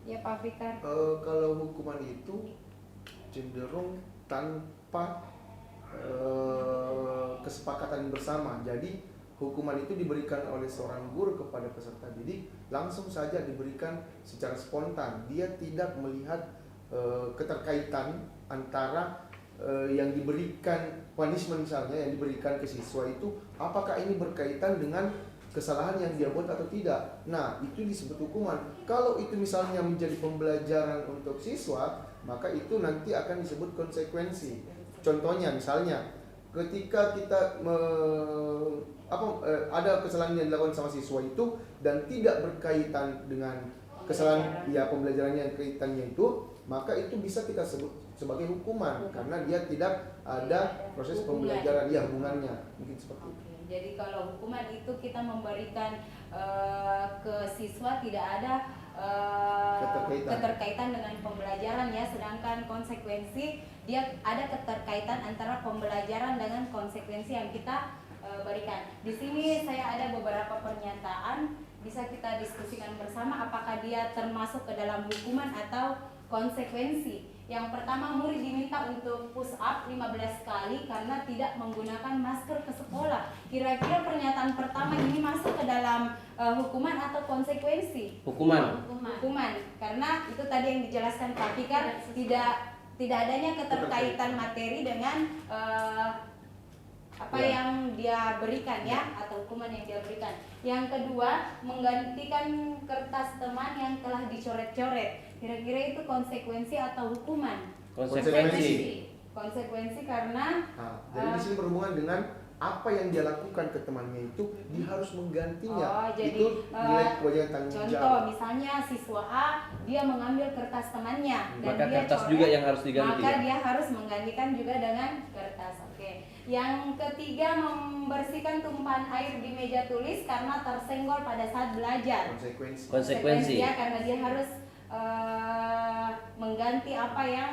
Ya Pak Fikar. Kalau hukuman itu cenderung tanpa kesepakatan bersama. Jadi hukuman itu diberikan oleh seorang guru kepada peserta didik, langsung saja diberikan secara spontan. Dia tidak melihat keterkaitan antara yang diberikan punishment misalnya yang diberikan ke siswa itu apakah ini berkaitan dengan kesalahan yang dia buat atau tidak. Nah, itu disebut hukuman. Kalau itu misalnya menjadi pembelajaran untuk siswa, maka itu nanti akan disebut konsekuensi. Contohnya misalnya ketika kita ada kesalahan yang dilakukan sama siswa itu dan tidak berkaitan dengan kesalahan ya pembelajarannya yang kaitannya itu, maka itu bisa kita sebut sebagai hukuman karena dia tidak ada proses Hubungan. pembelajaran, ya hubungannya mungkin seperti itu. Oke, jadi kalau hukuman itu kita memberikan ke siswa tidak ada keterkaitan dengan pembelajaran ya, sedangkan konsekuensi dia ada keterkaitan antara pembelajaran dengan konsekuensi yang kita berikan. Di sini saya ada beberapa pernyataan, bisa kita diskusikan bersama apakah dia termasuk ke dalam hukuman atau konsekuensi. Yang pertama, murid diminta untuk push up 15 kali karena tidak menggunakan masker ke sekolah. Kira-kira pernyataan pertama ini masuk ke dalam hukuman atau konsekuensi? Hukuman. Hukuman. Karena itu tadi yang dijelaskan Pak Fikar, tidak adanya keterkaitan materi dengan apa yang dia berikan ya, atau hukuman yang dia berikan. Yang kedua, menggantikan kertas teman yang telah dicoret-coret. Kira-kira itu konsekuensi atau hukuman? Konsekuensi karena jadi di sini berhubungan dengan apa yang dia lakukan ke temannya itu dia harus menggantinya. jadi itu nilai kewajiban tanggung contoh jawab. misalnya siswa A dia mengambil kertas temannya dan Maka dia kertas coret, juga yang harus diganti, maka ya? dia harus menggantikan juga dengan kertas. Oke. Yang ketiga, membersihkan tumpahan air di meja tulis karena tersenggol pada saat belajar. Konsekuensi. Ya, karena dia harus mengganti apa yang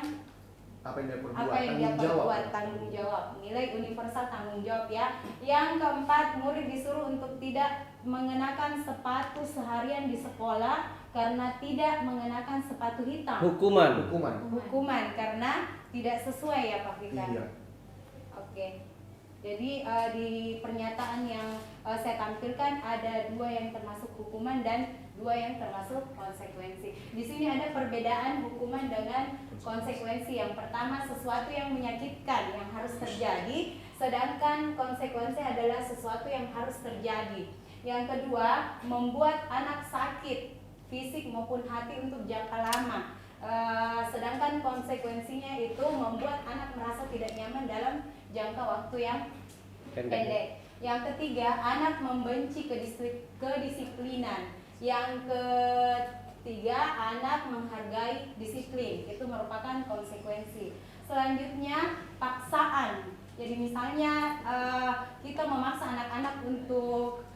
dia perbuat, tanggung jawab, nilai universal tanggung jawab ya. Yang keempat, murid disuruh untuk tidak mengenakan sepatu seharian di sekolah karena tidak mengenakan sepatu hitam. Hukuman Karena tidak sesuai ya Pak Fikar. Iya. Oke. Jadi di pernyataan yang saya tampilkan ada 2 yang termasuk hukuman dan 2 yang termasuk konsekuensi. Di sini ada perbedaan hukuman dengan konsekuensi. Yang pertama, sesuatu yang menyakitkan yang harus terjadi, sedangkan konsekuensi adalah sesuatu yang harus terjadi. Yang kedua, membuat anak sakit fisik maupun hati untuk jangka lama. Sedangkan konsekuensinya itu membuat anak merasa tidak nyaman dalam jangka waktu yang pendek. Yang ketiga, anak membenci kedisiplinan. Yang ketiga, anak menghargai disiplin. Itu merupakan konsekuensi. Selanjutnya, paksaan. Jadi misalnya kita memaksa anak-anak untuk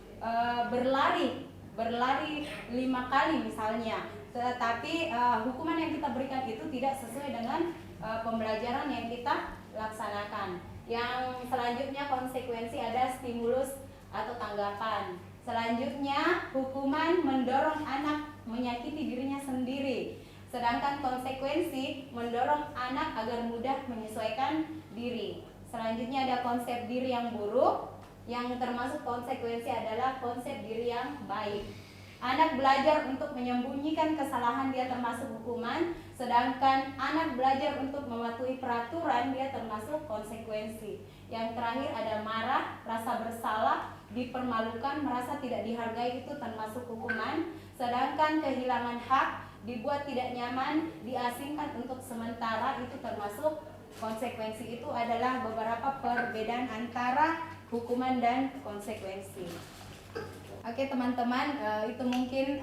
berlari 5 kali misalnya. Tetapi hukuman yang kita berikan itu tidak sesuai dengan pembelajaran yang kita laksanakan. Yang selanjutnya konsekuensi ada stimulus atau tanggapan. Selanjutnya hukuman mendorong anak menyakiti dirinya sendiri. Sedangkan konsekuensi mendorong anak agar mudah menyesuaikan diri. Selanjutnya ada konsep diri yang buruk. Yang termasuk konsekuensi adalah konsep diri yang baik. Anak belajar untuk menyembunyikan kesalahan, dia termasuk hukuman. Sedangkan anak belajar untuk mematuhi peraturan, dia termasuk konsekuensi. Yang terakhir ada marah, rasa bersalah, dipermalukan, merasa tidak dihargai, itu termasuk hukuman. Sedangkan kehilangan hak, dibuat tidak nyaman, diasingkan untuk sementara, itu termasuk konsekuensi. Itu adalah beberapa perbedaan antara hukuman dan konsekuensi. Oke teman-teman, itu mungkin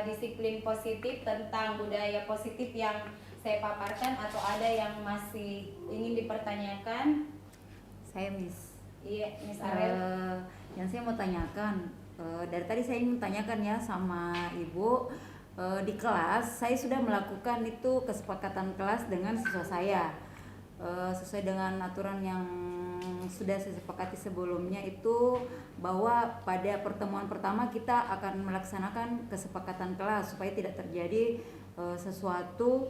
disiplin positif tentang budaya positif yang saya paparkan, atau ada yang masih ingin dipertanyakan? Saya Miss. Iya, Miss Arel. Yang saya mau tanyakan, dari tadi saya ingin tanyakan ya sama Ibu, di kelas saya sudah melakukan itu kesepakatan kelas dengan siswa saya, sesuai dengan aturan yang sudah saya sepakati sebelumnya, itu bahwa pada pertemuan pertama kita akan melaksanakan kesepakatan kelas supaya tidak terjadi sesuatu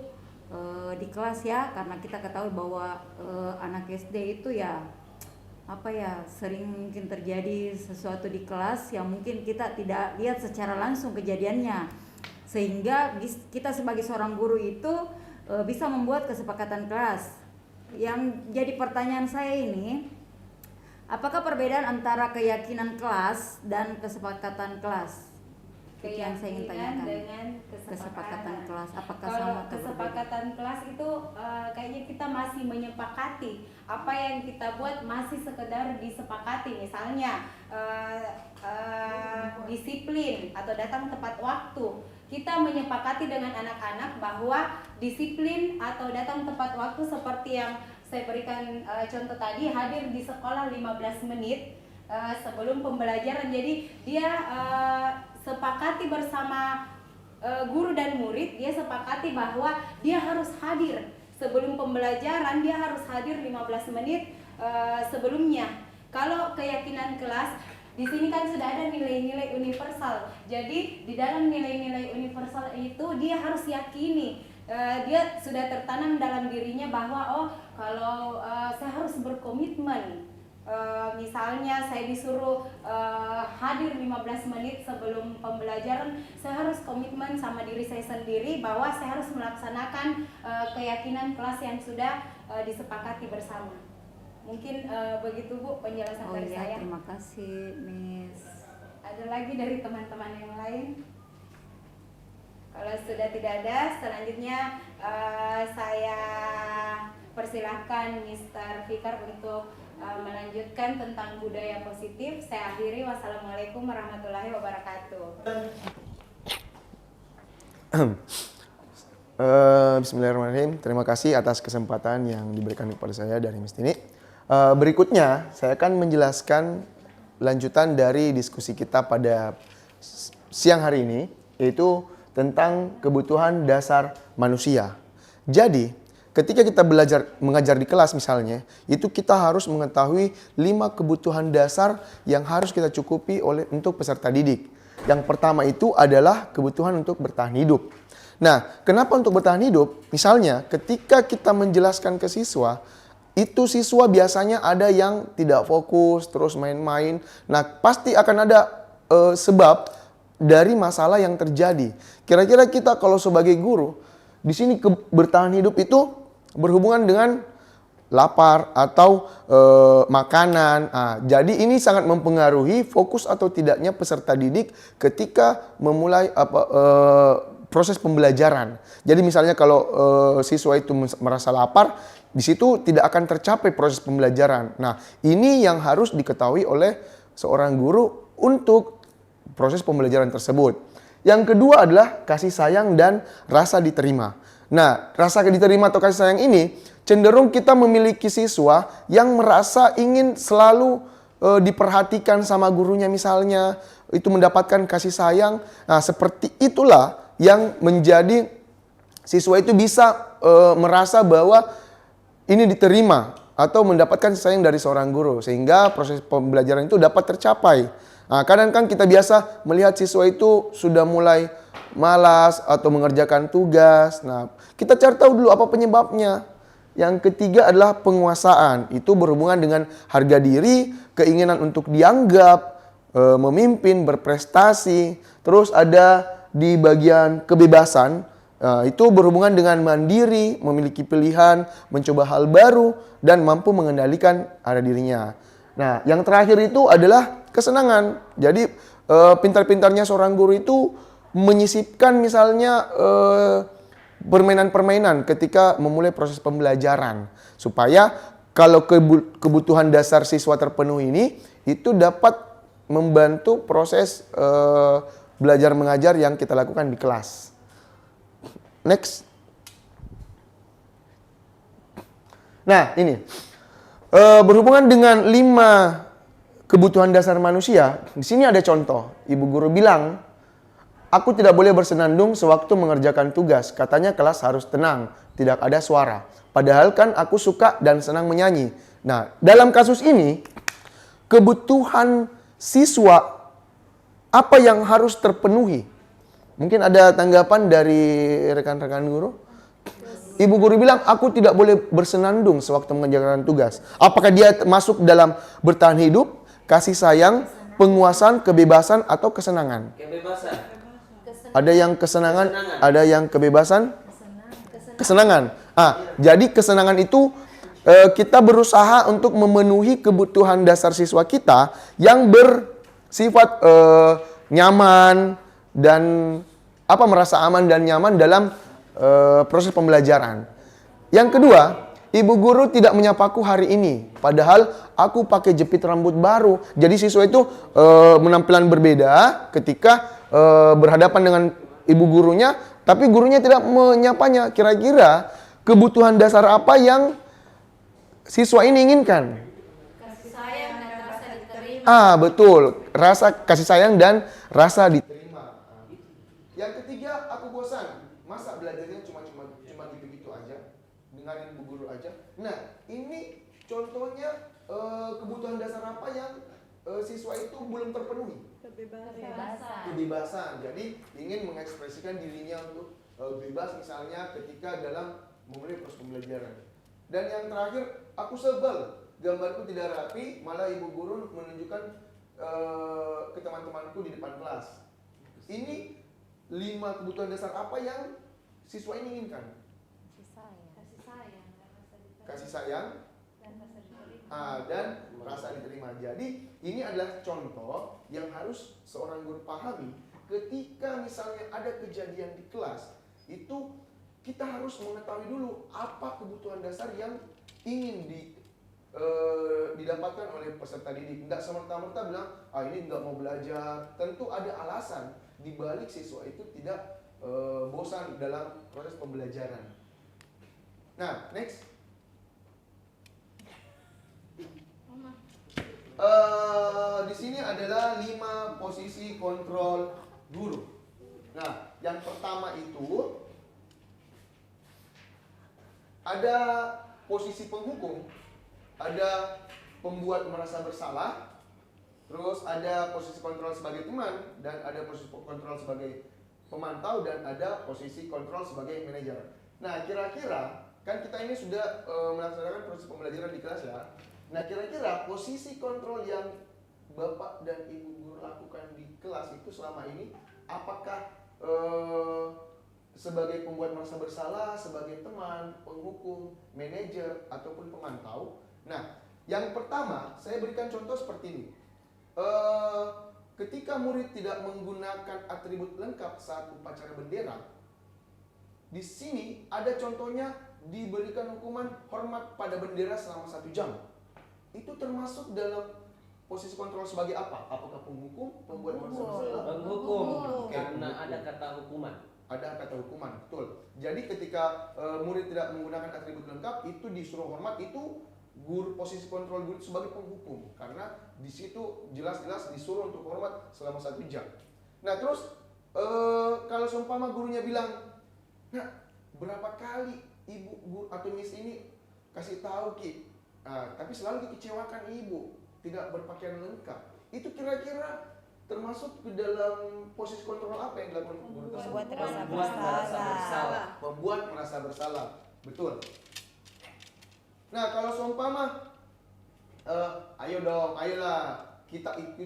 di kelas ya, karena kita ketahui bahwa anak SD itu ya sering mungkin terjadi sesuatu di kelas yang mungkin kita tidak lihat secara langsung kejadiannya, sehingga kita sebagai seorang guru itu bisa membuat kesepakatan kelas. Yang jadi pertanyaan saya ini, apakah perbedaan antara keyakinan kelas dan kesepakatan kelas? Itu yang saya ingin tanyakan. Dengan kesepakatan kelas, apakah kalau sama atau kesepakatan kelas itu kayaknya kita masih menyepakati apa yang kita buat, masih sekedar disepakati. Misalnya disiplin atau datang tepat waktu, kita menyepakati dengan anak-anak bahwa disiplin atau datang tepat waktu seperti yang saya berikan contoh tadi, hadir di sekolah 15 menit sebelum pembelajaran. Jadi dia sepakati bersama guru dan murid, dia sepakati bahwa dia harus hadir sebelum pembelajaran, dia harus hadir 15 menit sebelumnya. Kalau keyakinan kelas, di sini kan sudah ada nilai-nilai universal. Jadi di dalam nilai-nilai universal itu dia harus yakini, dia sudah tertanam dalam dirinya bahwa oh kalau saya harus berkomitmen. Misalnya saya disuruh hadir 15 menit sebelum pembelajaran, saya harus komitmen sama diri saya sendiri bahwa saya harus melaksanakan keyakinan kelas yang sudah disepakati bersama. Mungkin begitu Bu penjelasan dari saya. Terima kasih Miss. Ada lagi dari teman-teman yang lain? Kalau sudah tidak ada, selanjutnya saya persilahkan Mr. Fikar untuk melanjutkan tentang budaya positif. Saya akhiri. Wassalamualaikum warahmatullahi wabarakatuh. Bismillahirrahmanirrahim. Terima kasih atas kesempatan yang diberikan kepada saya dari Miss Tini. Berikutnya saya akan menjelaskan lanjutan dari diskusi kita pada siang hari ini, yaitu tentang kebutuhan dasar manusia. Jadi, ketika kita belajar mengajar di kelas misalnya, itu kita harus mengetahui 5 kebutuhan dasar yang harus kita cukupi untuk peserta didik. Yang pertama itu adalah kebutuhan untuk bertahan hidup. Nah, kenapa untuk bertahan hidup? Misalnya, ketika kita menjelaskan ke siswa, itu siswa biasanya ada yang tidak fokus, terus main-main. Nah, pasti akan ada sebab dari masalah yang terjadi. Kira-kira kita kalau sebagai guru, di sini bertahan hidup itu berhubungan dengan lapar atau makanan. Jadi ini sangat mempengaruhi fokus atau tidaknya peserta didik ketika memulai proses pembelajaran. Jadi misalnya kalau siswa itu merasa lapar, di situ tidak akan tercapai proses pembelajaran. Nah, ini yang harus diketahui oleh seorang guru untuk proses pembelajaran tersebut. Yang kedua adalah kasih sayang dan rasa diterima. Nah, rasa diterima atau kasih sayang ini cenderung kita memiliki siswa yang merasa ingin selalu diperhatikan sama gurunya misalnya, itu mendapatkan kasih sayang. Nah, seperti itulah yang menjadi siswa itu bisa merasa bahwa ini diterima atau mendapatkan kasih sayang dari seorang guru, sehingga proses pembelajaran itu dapat tercapai. Nah, kadang kan kita biasa melihat siswa itu sudah mulai malas atau mengerjakan tugas. Nah, kita cari tahu dulu apa penyebabnya. Yang ketiga adalah penguasaan. Itu berhubungan dengan harga diri, keinginan untuk dianggap, memimpin, berprestasi. Terus ada di bagian kebebasan. Itu berhubungan dengan mandiri, memiliki pilihan, mencoba hal baru, dan mampu mengendalikan arah dirinya. Nah, yang terakhir itu adalah kesenangan. Jadi, pintar-pintarnya seorang guru itu menyisipkan misalnya permainan-permainan ketika memulai proses pembelajaran. Supaya kalau kebutuhan dasar siswa terpenuhi ini, itu dapat membantu proses belajar mengajar yang kita lakukan di kelas. Next. Nah, ini berhubungan dengan 5 kebutuhan dasar manusia. Di sini ada contoh. Ibu guru bilang, aku tidak boleh bersenandung sewaktu mengerjakan tugas. Katanya kelas harus tenang, tidak ada suara. Padahal kan aku suka dan senang menyanyi. Nah, dalam kasus ini, kebutuhan siswa apa yang harus terpenuhi? Mungkin ada tanggapan dari rekan-rekan guru? Ibu guru bilang, aku tidak boleh bersenandung sewaktu mengerjakan tugas. Apakah dia masuk dalam bertahan hidup, kasih sayang, penguasaan, kebebasan, atau kesenangan? Kebebasan. Ada yang kesenangan, ada yang kebebasan? Kesenangan. Jadi kesenangan itu kita berusaha untuk memenuhi kebutuhan dasar siswa kita yang bersifat nyaman, dan merasa aman dan nyaman dalam proses pembelajaran. Yang kedua, ibu guru tidak menyapaku hari ini, padahal aku pakai jepit rambut baru. Jadi siswa itu penampilan berbeda ketika berhadapan dengan ibu gurunya, tapi gurunya tidak menyapanya. Kira-kira kebutuhan dasar apa yang siswa ini inginkan? Kasih sayang dan rasa diterima. Betul, rasa kasih sayang dan rasa diterima. Yang ketiga, aku bosan. Masa belajarnya cuma gitu-gitu aja, dengarin ibu guru aja. Nah, ini contohnya kebutuhan dasar apa yang siswa itu belum terpenuhi. Kebebasan. Jadi ingin mengekspresikan dirinya untuk bebas, misalnya ketika dalam memenuhi proses pembelajaran. Dan yang terakhir, aku sebel, gambarku tidak rapi, malah ibu guru menunjukkan ke teman-temanku di depan kelas. Ini 5 kebutuhan dasar apa yang siswa ini inginkan? Kasih sayang dan rasa diterima. Jadi ini adalah contoh yang harus seorang guru pahami ketika misalnya ada kejadian di kelas. Itu kita harus mengetahui dulu apa kebutuhan dasar yang ingin didapatkan oleh peserta didik. Tidak semerta-merta bilang, ini nggak mau belajar. Tentu ada alasan di balik siswa itu tidak bosan dalam proses pembelajaran. Nah, next. Di sini adalah 5 posisi kontrol guru. Nah, yang pertama itu ada posisi penghukum, ada pembuat merasa bersalah, terus ada posisi kontrol sebagai teman, dan ada posisi kontrol sebagai pemantau, dan ada posisi kontrol sebagai manajer. Nah, kira-kira kan kita ini sudah melaksanakan proses pembelajaran di kelas ya. Nah, kira-kira posisi kontrol yang Bapak dan Ibu guru lakukan di kelas itu selama ini, apakah sebagai pembuat merasa bersalah, sebagai teman, penghukum, manajer, ataupun pemantau? Nah, yang pertama, saya berikan contoh seperti ini. Ketika murid tidak menggunakan atribut lengkap saat upacara bendera, di sini ada contohnya diberikan hukuman hormat pada bendera selama 1 jam. Itu termasuk dalam posisi kontrol sebagai apa? Apakah penghukum, pembuat merasa bersalah? Penghukum, karena ada kata hukuman. Ada kata hukuman, betul. Jadi ketika murid tidak menggunakan atribut lengkap, itu disuruh hormat, itu guru posisi kontrol guru sebagai penghukum, karena di situ jelas-jelas disuruh untuk hormat selama 1 jam. Nah, terus kalau seumpama gurunya bilang, nah, berapa kali ibu guru atau miss ini kasih tahu Ki, tapi selalu dikecewakan ibu, tidak berpakaian lengkap. Itu kira-kira termasuk ke dalam posisi kontrol apa yang dilakukan guru tersebut? Membuat merasa bersalah. Betul. Nah, kalau seumpama ayo dong, ayolah kita itu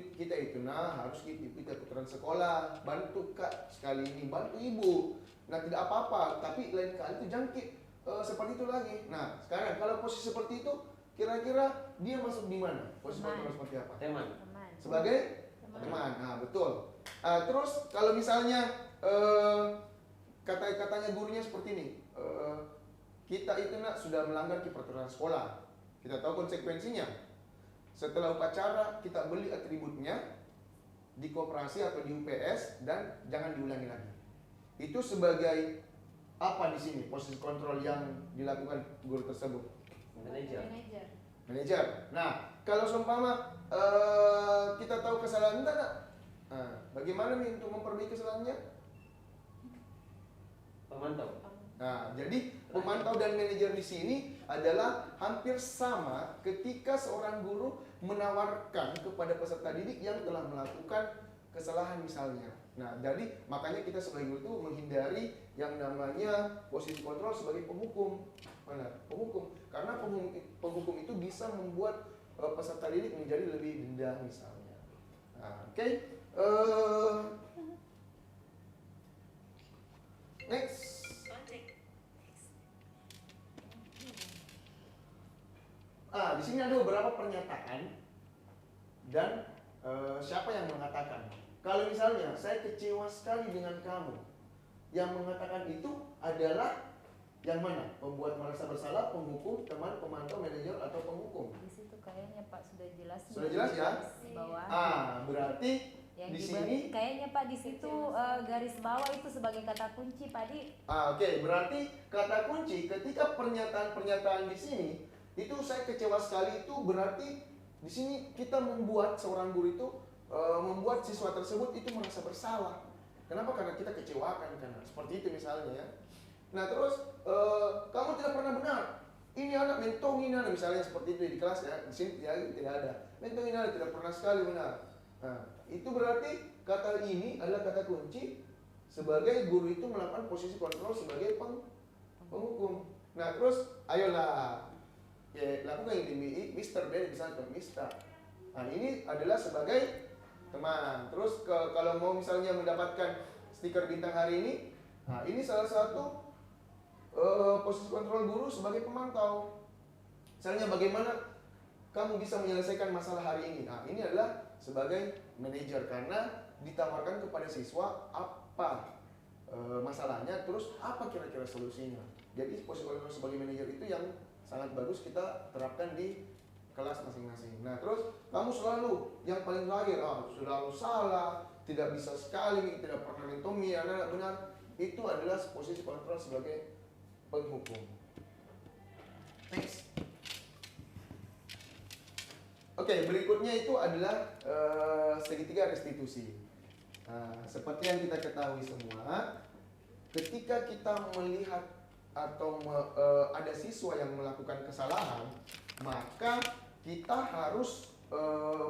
harus ikut ikutan sekolah, bantu Kak sekali ini, bantu ibu. Nah, tidak apa-apa, tapi lain kali itu jangkit seperti itu lagi. Nah, sekarang kalau posisi seperti itu, kira-kira dia masuk di mana? Posisi kontrol seperti apa? Teman. Sebagai teman. Nah, betul. Terus kalau misalnya katanya gurunya seperti ini, kita itu sudah melanggar peraturan sekolah, kita tahu konsekuensinya. Setelah upacara kita beli atributnya di koperasi atau di UPS dan jangan diulangi lagi. Itu sebagai apa di sini posisi kontrol yang dilakukan guru tersebut? Manajer. Nah, kalau seumpama kita tahu kesalahan kita, bagaimana nih untuk memperbaiki kesalahannya? Pemantau. Nah, jadi pemantau dan manajer di sini adalah hampir sama ketika seorang guru menawarkan kepada peserta didik yang telah melakukan kesalahan misalnya. Nah, jadi makanya kita sebagai guru itu menghindari yang namanya posisi kontrol sebagai penghukum. Penghukum. Karena penghukum itu bisa membuat peserta didik menjadi lebih dendam misalnya. Nah, oke. Next. Di sini ada beberapa pernyataan dan siapa yang mengatakan. Kalau misalnya saya kecewa sekali dengan kamu, yang mengatakan itu adalah yang mana? Pembuat merasa bersalah, penghukum, teman, pemantau, manajer, atau penghukum? Di situ kayaknya Pak sudah jelas. Sudah jelas ya? Bawah. Berarti Yang Yang di diberi, sini kayaknya Pak di situ garis bawah itu sebagai kata kunci Pak Di. Oke, berarti kata kunci ketika pernyataan-pernyataan di sini itu saya kecewa sekali, itu berarti di sini kita membuat seorang guru itu membuat siswa tersebut itu merasa bersalah. Kenapa? Karena kita kecewakan, karena seperti itu misalnya ya. Nah terus kamu tidak pernah benar. Ini anak mentongin anak, misalnya seperti itu di kelas ya. Di sini tidak ada. Mentongin anak, tidak pernah sekali benar. Nah, itu berarti kata ini adalah kata kunci sebagai guru itu melakukan posisi kontrol sebagai penghukum. Nah terus ayolah ya, lakukan yang di Mister Ben misalnya Mister. Nah ini adalah sebagai teman. Terus kalau mau misalnya mendapatkan stiker bintang hari ini, nah ini salah satu posisi kontrol guru sebagai pemantau. Misalnya bagaimana kamu bisa menyelesaikan masalah hari ini. Nah ini adalah sebagai manajer karena ditawarkan kepada siswa apa masalahnya, terus apa kira-kira solusinya. Jadi posisi kontrol sebagai manajer itu yang sangat bagus kita terapkan di kelas masing-masing. Nah terus kamu selalu yang paling terakhir, selalu salah, tidak bisa sekali, tidak pernah mentomi, anak benar, itu adalah posisi kontrol sebagai penghukum. Next. Oke, berikutnya itu adalah segitiga restitusi. Nah, seperti yang kita ketahui semua, ketika kita melihat atau ada siswa yang melakukan kesalahan, maka kita harus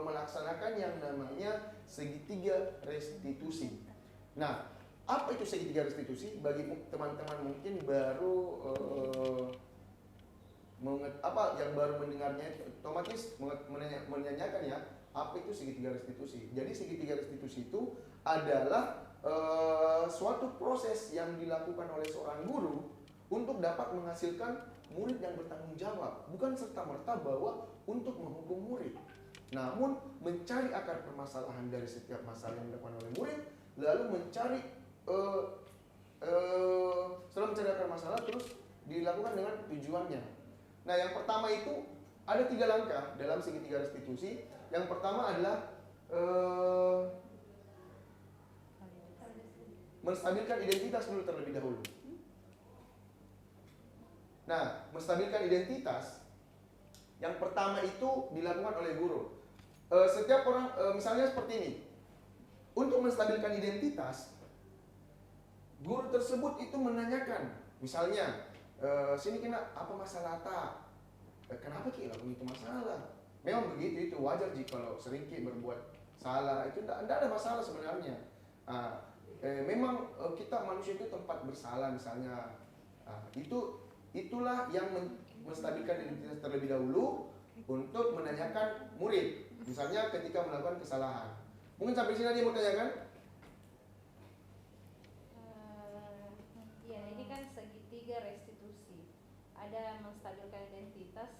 melaksanakan yang namanya segitiga restitusi. Nah, apa itu segitiga restitusi? Bagi teman-teman mungkin baru yang baru mendengarnya, otomatis menanyakan ya, apa itu segitiga restitusi? Jadi segitiga restitusi itu adalah suatu proses yang dilakukan oleh seorang guru untuk dapat menghasilkan murid yang bertanggung jawab, bukan serta-merta bahwa untuk menghukum murid, namun mencari akar permasalahan dari setiap masalah yang dilakukan oleh murid, lalu mencari setelah mencari akar masalah terus dilakukan dengan tujuannya. Nah yang pertama itu ada 3 langkah dalam segitiga restitusi. Yang pertama adalah menstabilkan identitas dulu terlebih dahulu. Nah, menstabilkan identitas yang pertama itu dilakukan oleh guru. Setiap orang, misalnya seperti ini, untuk menstabilkan identitas, guru tersebut itu menanyakan, misalnya, sini kena apa masalah tak? Kenapa Ki lakukan itu masalah? Memang begitu, itu wajar jika kalau sering Ki berbuat salah, itu tidak ada masalah sebenarnya. Memang kita manusia itu tempat bersalah misalnya. Itulah yang menstabilkan identitas terlebih dahulu untuk menanyakan murid, misalnya ketika melakukan kesalahan. Mungkin sampai sini dia mau tanyakan? Ya, ini kan segitiga restitusi. Ada menstabilkan identitas,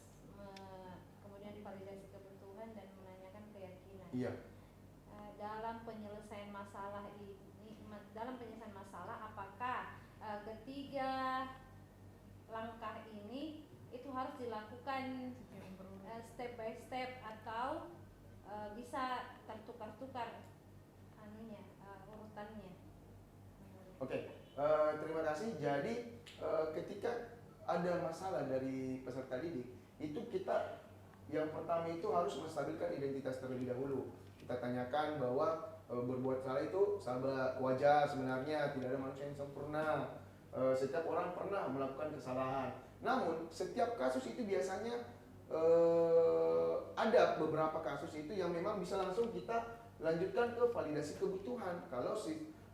kemudian validasi kebutuhan dan menanyakan keyakinan. Iya. Dalam penyelesaian masalah apakah ketiga langkah ini itu harus dilakukan step by step atau bisa tertukar-tukar urutannya? Oke, terima kasih. Jadi ketika ada masalah dari peserta didik, itu kita yang pertama itu harus menstabilkan identitas terlebih dahulu. Kita tanyakan bahwa berbuat salah itu wajar sebenarnya, tidak ada manusia yang sempurna. Setiap orang pernah melakukan kesalahan. Namun setiap kasus itu biasanya ada beberapa kasus itu yang memang bisa langsung kita lanjutkan ke validasi kebutuhan.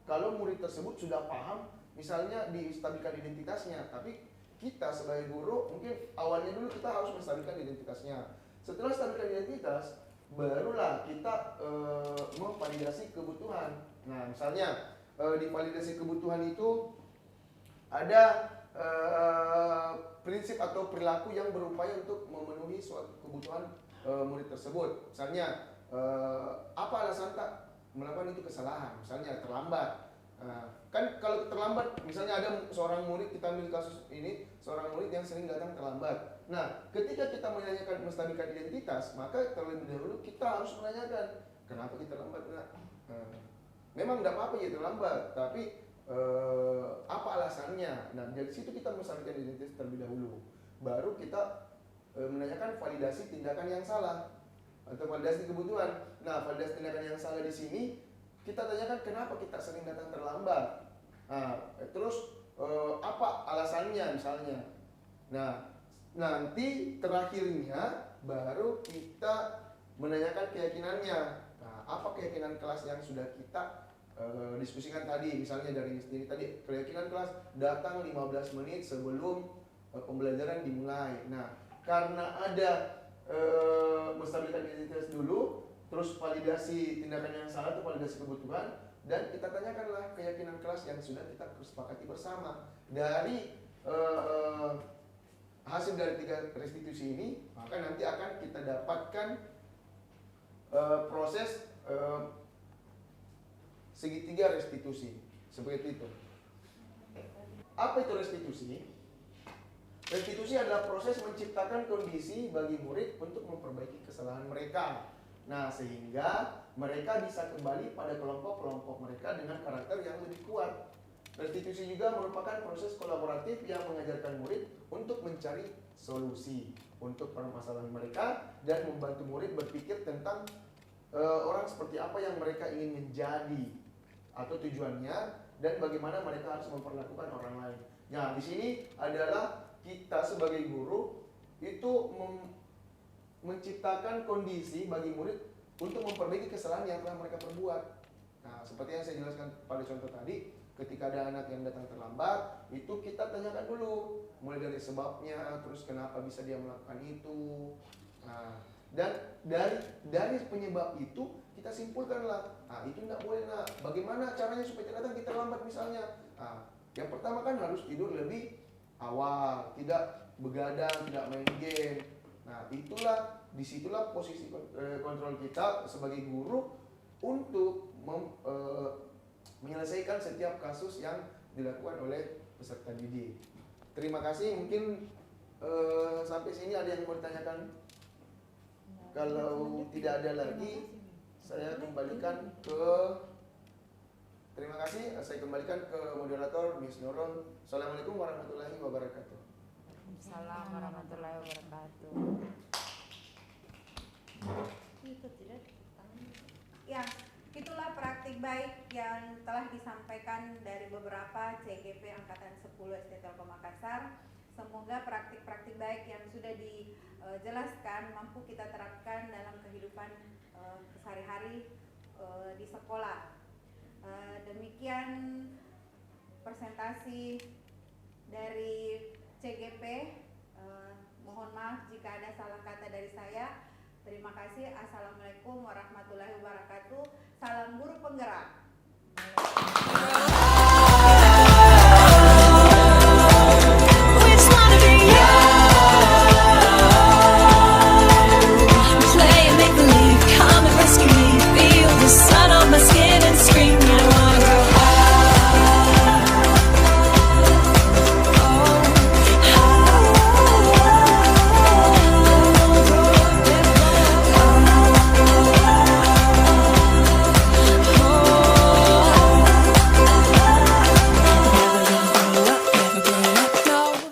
Kalau murid tersebut sudah paham, misalnya distabilkan identitasnya, tapi kita sebagai guru mungkin awalnya dulu kita harus menstabilkan identitasnya. Setelah stabilkan identitas, barulah kita memvalidasi kebutuhan. Nah, misalnya di validasi kebutuhan itu ada prinsip atau perilaku yang berupaya untuk memenuhi suatu kebutuhan murid tersebut. Misalnya apa alasan tak melakukan itu kesalahan? Misalnya terlambat. Kan kalau terlambat, misalnya ada seorang murid, kita ambil kasus ini, seorang murid yang sering datang terlambat. Nah, ketika kita menanyakan menstabilkan identitas, maka terlebih dahulu kita harus menanyakan kenapa kita terlambat. Nah, Nah, memang tidak apa-apa ya terlambat, tapi apa alasannya? Nah, dari situ kita mencarikan identitas terlebih dahulu. Baru kita menanyakan validasi tindakan yang salah atau validasi kebutuhan. Nah, validasi tindakan yang salah di sini kita tanyakan kenapa kita sering datang terlambat. Nah, terus apa alasannya misalnya. Nah, nanti terakhirnya baru kita menanyakan keyakinannya. Nah, apa keyakinan kelas yang sudah kita diskusikan tadi, misalnya dari ini tadi keyakinan kelas datang 15 menit sebelum pembelajaran dimulai. Nah, karena ada menstabilkan identitas dulu, terus validasi tindakan yang salah itu validasi kebutuhan, dan kita tanyakanlah keyakinan kelas yang sudah kita sepakati bersama. Dari hasil dari 3 restitusi ini, maka nanti akan kita dapatkan proses segitiga restitusi, seperti itu. Apa itu restitusi? Restitusi adalah proses menciptakan kondisi bagi murid untuk memperbaiki kesalahan mereka. Nah, sehingga mereka bisa kembali pada kelompok-kelompok mereka dengan karakter yang lebih kuat. Restitusi juga merupakan proses kolaboratif yang mengajarkan murid untuk mencari solusi untuk permasalahan mereka dan membantu murid berpikir tentang orang seperti apa yang mereka ingin menjadi atau tujuannya, dan bagaimana mereka harus memperlakukan orang lain. Nah, di sini adalah kita sebagai guru itu menciptakan kondisi bagi murid untuk memperbaiki kesalahan yang telah mereka perbuat. Nah, seperti yang saya jelaskan pada contoh tadi, ketika ada anak yang datang terlambat, itu kita tanyakan dulu, mulai dari sebabnya, terus kenapa bisa dia melakukan itu. Nah, dan dari penyebab itu kita simpulkanlah, itu tidak boleh nak. Bagaimana caranya supaya tidak datang kita terlambat misalnya? Nah, yang pertama kan harus tidur lebih awal, tidak begadang, tidak main game. Nah, disitulah posisi kontrol kita sebagai guru untuk menyelesaikan setiap kasus yang dilakukan oleh peserta didik. Terima kasih. Mungkin sampai sini ada yang mau ditanyakan? Kalau tidak ada lagi, saya kembalikan ke terima kasih. Saya kembalikan ke moderator Miss Nurul. Assalamualaikum warahmatullahi wabarakatuh. Assalamualaikum warahmatullahi wabarakatuh. Ya, itulah praktik baik yang telah disampaikan dari beberapa CGP Angkatan 10 SD Telkom Makassar. Semoga praktik-praktik baik yang sudah dijelaskan mampu kita terapkan dalam kehidupan sehari-hari di sekolah. Demikian presentasi dari CGP. Mohon maaf jika ada salah kata dari saya. Terima kasih. Assalamualaikum warahmatullahi wabarakatuh. Salam guru penggerak.